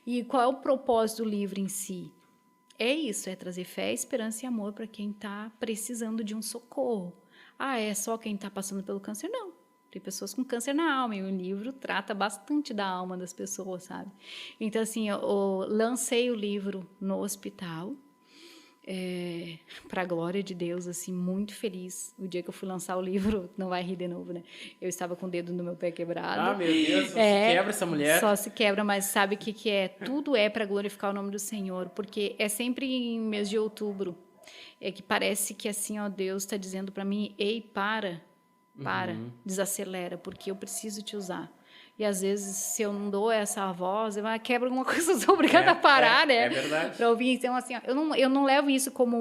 E qual é o propósito do livro em si? É isso, é trazer fé, esperança e amor para quem está precisando de um socorro. É só quem está passando pelo câncer? Não. Tem pessoas com câncer na alma, e o livro trata bastante da alma das pessoas, sabe? Então, assim, eu lancei o livro no hospital, para a glória de Deus, assim, muito feliz. O dia que eu fui lançar o livro, não vai rir de novo, né? Eu estava com o dedo no meu pé quebrado. Meu Deus, só se quebra essa mulher. Só se quebra, mas sabe o que é? Tudo é para glorificar o nome do Senhor, porque é sempre em mês de outubro. É que parece que assim, ó, Deus está dizendo para mim, ei, para, desacelera, porque eu preciso te usar. E às vezes, se eu não dou essa voz, eu quebro alguma coisa, eu sou obrigada a parar, né? É verdade. Para ouvir. Então, assim, ó, eu não levo isso como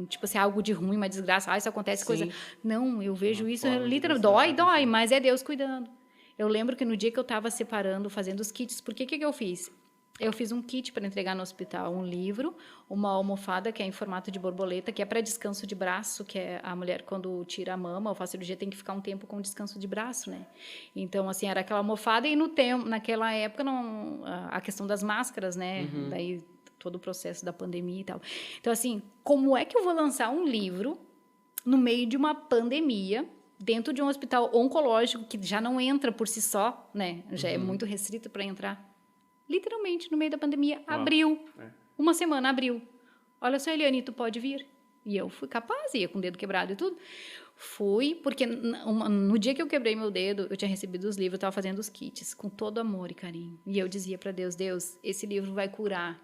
tipo assim, algo de ruim, uma desgraça. Isso acontece, coisa... Não, eu vejo isso literalmente. Dói, mas é Deus cuidando. Eu lembro que no dia que eu estava separando, fazendo os kits, por que eu fiz? Eu fiz um kit para entregar no hospital, um livro, uma almofada que é em formato de borboleta, que é para descanso de braço, que é a mulher quando tira a mama ou faz cirurgia tem que ficar um tempo com descanso de braço, né? Então, assim, era aquela almofada e naquela época a questão das máscaras, né? Daí todo o processo da pandemia e tal. Então, assim, como é que eu vou lançar um livro no meio de uma pandemia dentro de um hospital oncológico que já não entra por si só, né? Já é muito restrito para entrar. Literalmente, no meio da pandemia, Uau. abriu. É. Uma semana abriu. Olha só, Eliane, tu pode vir? E eu fui capaz, ia com o dedo quebrado e tudo. Fui, porque no dia que eu quebrei meu dedo, eu tinha recebido os livros, eu estava fazendo os kits, com todo amor e carinho. E eu dizia para Deus, Deus, esse livro vai curar.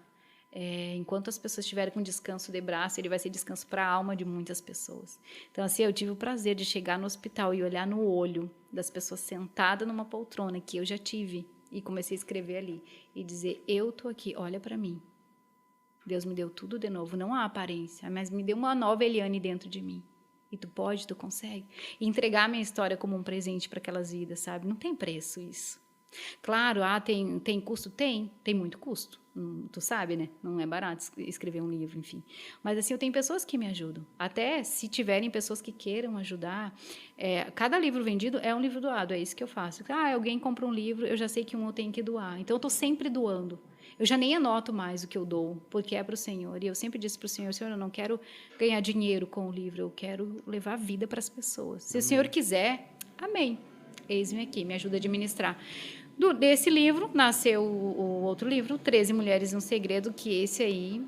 Enquanto as pessoas estiverem com descanso de braço, ele vai ser descanso para a alma de muitas pessoas. Então, assim, eu tive o prazer de chegar no hospital e olhar no olho das pessoas sentadas numa poltrona, que eu já tive, e comecei a escrever ali, e dizer, eu tô aqui, olha para mim. Deus me deu tudo de novo, não a aparência, mas me deu uma nova Eliane dentro de mim. E tu pode, tu consegue. E entregar a minha história como um presente para aquelas vidas, sabe? Não tem preço isso. Claro, tem custo? Tem muito custo. Tu sabe, né? Não é barato escrever um livro, enfim. Mas assim, eu tenho pessoas que me ajudam. Até se tiverem pessoas que queiram ajudar, cada livro vendido é um livro doado, é isso que eu faço. Alguém compra um livro, eu já sei que eu tenho que doar. Então, eu estou sempre doando. Eu já nem anoto mais o que eu dou, porque é para o Senhor. E eu sempre disse para o Senhor, Senhor, eu não quero ganhar dinheiro com o livro, eu quero levar vida para as pessoas. Se o Senhor quiser, amém. Eis-me aqui, me ajuda a administrar. Desse livro, nasceu o outro livro, 13 Mulheres e um Segredo, que esse aí...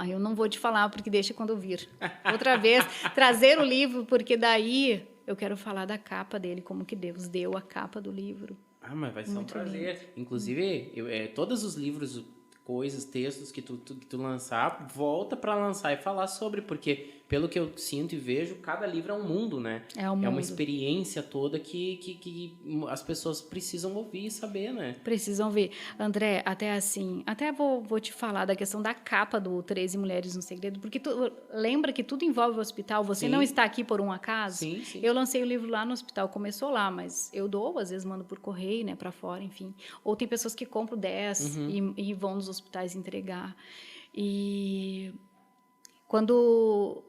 eu não vou te falar, porque deixa quando eu vir. Outra vez, trazer o livro, porque daí eu quero falar da capa dele, como que Deus deu a capa do livro. Mas vai ser Muito um prazer. lindo. Inclusive, todos os livros, coisas, textos que tu lançar, volta para lançar e falar sobre, porque pelo que eu sinto e vejo, cada livro é um mundo, né? É um mundo. É uma experiência toda que as pessoas precisam ouvir e saber, né? Precisam ver. André, até vou te falar da questão da capa do 13 Mulheres no Segredo, porque lembra que tudo envolve o hospital, você Sim. não está aqui por um acaso? Sim, sim. Eu lancei o livro lá no hospital, começou lá, mas eu dou, às vezes mando por correio, né, para fora, enfim. Ou tem pessoas que compram 10 e vão nos hospitais entregar. E quando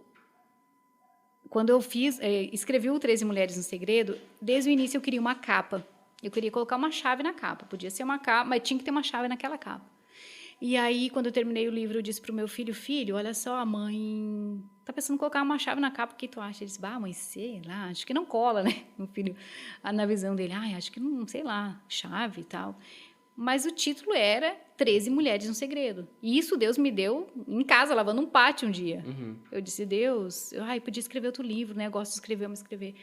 eu escrevi o 13 Mulheres no Segredo, desde o início eu queria uma capa. Eu queria colocar uma chave na capa. Podia ser uma capa, mas tinha que ter uma chave naquela capa. E aí, quando eu terminei o livro, eu disse para o meu filho, olha só, a mãe tá pensando em colocar uma chave na capa, o que tu acha? Ele disse, mãe, sei lá, acho que não cola, né? Meu filho, na visão dele, acho que não, sei lá, chave e tal. Mas o título era 13 Mulheres no Segredo. E isso Deus me deu em casa, lavando um pátio um dia. Eu disse, Deus, podia escrever outro livro, né? Eu gosto de escrever, vamos escrever.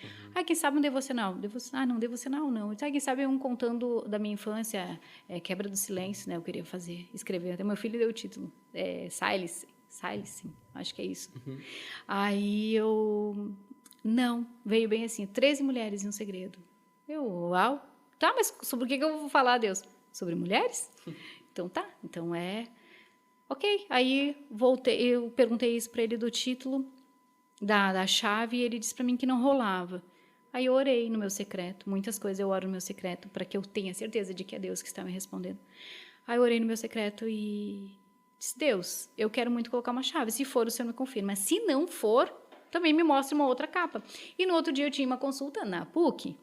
Quem sabe um devocional? Não, devocional não. Quem sabe um contando da minha infância, Quebra do Silêncio, né? Eu queria escrever. Até meu filho deu o título, Silence, acho que é isso. Aí não, veio bem assim, 13 Mulheres e um Segredo. Uau, tá, mas sobre o que eu vou falar, Deus? Sobre mulheres? Então tá, ok. Aí eu perguntei isso para ele do título da chave e ele disse para mim que não rolava. Aí eu orei no meu secreto, muitas coisas eu oro no meu secreto para que eu tenha certeza de que é Deus que está me respondendo. Aí eu orei no meu secreto e disse, Deus, eu quero muito colocar uma chave, se for o Senhor me confirma, mas se não for, também me mostre uma outra capa. E no outro dia eu tinha uma consulta na PUC,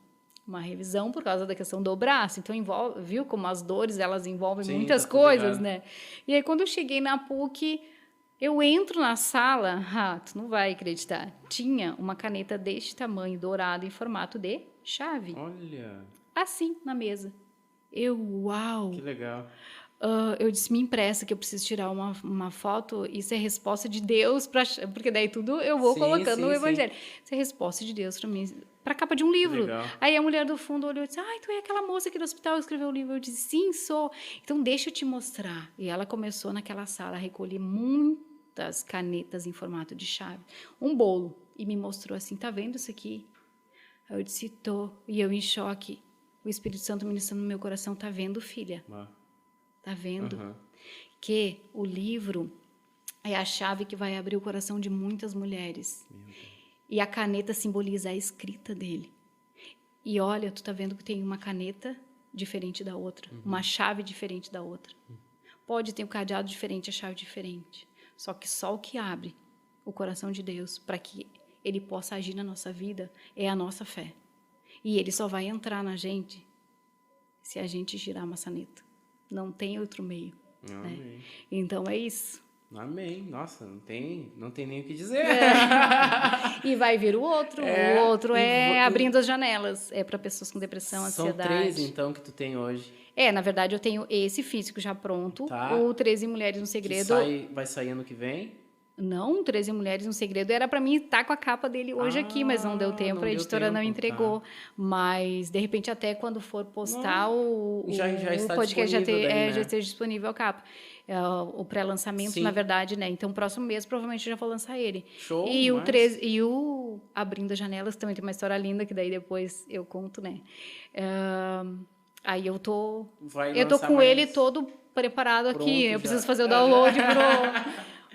uma revisão por causa da questão do braço. Então, viu como as dores, elas envolvem muitas coisas, né? E aí, quando eu cheguei na PUC, eu entro na sala, tu não vai acreditar, tinha uma caneta deste tamanho, dourada, em formato de chave. Olha! Assim, na mesa. Uau! Que legal! Eu disse, me empresta que eu preciso tirar uma foto, isso é resposta de Deus, porque daí tudo eu vou colocando no Evangelho. Isso é resposta de Deus para mim, para a capa de um livro. Aí a mulher do fundo olhou e disse, tu é aquela moça aqui do hospital que escreveu o livro. Eu disse, sim, sou. Então, deixa eu te mostrar. E ela começou naquela sala a recolher muitas canetas em formato de chave, um bolo, e me mostrou assim, tá vendo isso aqui? Aí eu disse, tô. E eu em choque. O Espírito Santo ministrando no meu coração, tá vendo, filha? Tá vendo? Que o livro é a chave que vai abrir o coração de muitas mulheres. E a caneta simboliza a escrita dele. E olha, tu tá vendo que tem uma caneta diferente da outra, uma chave diferente da outra. Pode ter um cadeado diferente, a chave diferente. Só o que abre o coração de Deus para que ele possa agir na nossa vida é a nossa fé. E ele só vai entrar na gente se a gente girar a maçaneta. Não tem outro meio. Né? Então é isso. Amém. Nossa, não tem nem o que dizer. E vai vir o outro. É, O outro e é Abrindo as Janelas. É para pessoas com depressão, São ansiedade. 3, então, que tu tem hoje. Na verdade, eu tenho esse físico já pronto. Tá. O 13 Mulheres no Que Segredo. vai sair ano que vem. Não, 13 Mulheres no Segredo era para mim estar com a capa dele hoje aqui, mas não deu tempo, a editora não entregou. Tá. Mas, de repente, até quando for postar já está o podcast já né? esteja disponível a capa. O pré-lançamento, na verdade, né? Então, próximo mês, provavelmente, eu já vou lançar ele. Show, e o Abrindo as Janelas, também tem uma história linda, que daí depois eu conto, né? Aí eu tô com ele todo preparado aqui. Eu preciso fazer o download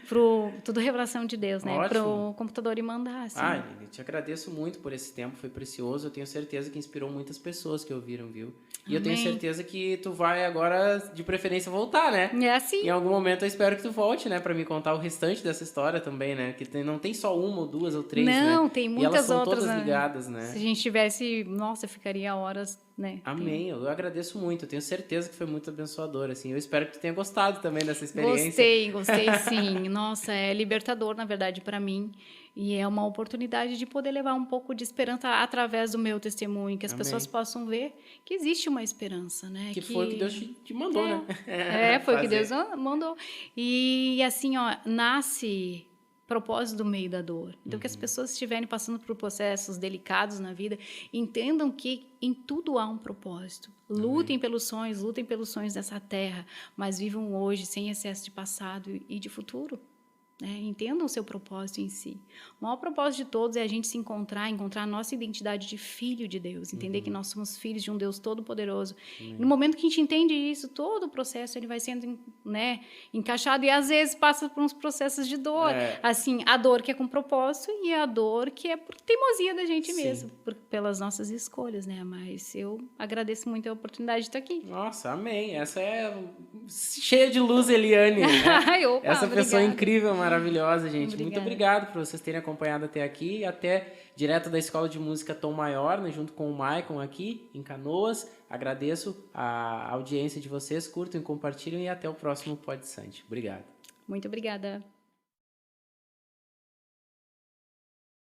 pro tudo revelação de Deus, né? Pro computador e mandar, assim. Eu te agradeço muito por esse tempo, foi precioso. Eu tenho certeza que inspirou muitas pessoas que ouviram, viu? E eu tenho certeza que tu vai agora, de preferência, voltar, né? É assim. Em algum momento eu espero que tu volte, né? Pra me contar o restante dessa história também, né? Que não tem só uma ou duas ou três, né? Não, tem muitas outras. E elas são todas ligadas, né? Se a gente tivesse... Nossa, eu ficaria horas, né? Amém. Eu agradeço muito. Eu tenho certeza que foi muito abençoador, assim. Eu espero que tu tenha gostado também dessa experiência. Gostei sim. Nossa, é libertador, na verdade, para mim. E é uma oportunidade de poder levar um pouco de esperança através do meu testemunho, que as pessoas possam ver que existe uma esperança, né? Que foi o que Deus te mandou, né? Foi o que Deus mandou. E assim, ó, nasce propósito do meio da dor. Então, que as pessoas estiverem passando por processos delicados na vida, entendam que em tudo há um propósito. Lutem pelos sonhos dessa terra, mas vivam hoje sem excesso de passado e de futuro. Entendam o seu propósito em si. O maior propósito de todos é a gente se encontrar a nossa identidade de filho de Deus, entender que nós somos filhos de um Deus todo-poderoso. No momento que a gente entende isso, todo o processo ele vai sendo, né, encaixado, e às vezes passa por uns processos de dor. Assim, a dor que é com propósito e a dor que é por teimosia da gente mesmo, pelas nossas escolhas, né? Mas eu agradeço muito a oportunidade de estar aqui. Nossa, amém. Essa é cheia de luz, Eliane. Né? Opa, essa pessoa obrigada. Incrível, maravilhosa, gente. Obrigada. Muito obrigado por vocês terem acompanhado até aqui. E até direto da Escola de Música Tom Maior, né, junto com o Maicon aqui em Canoas. Agradeço a audiência de vocês. Curtam e compartilhem. E até o próximo Pod Sante. Obrigado. Muito obrigada.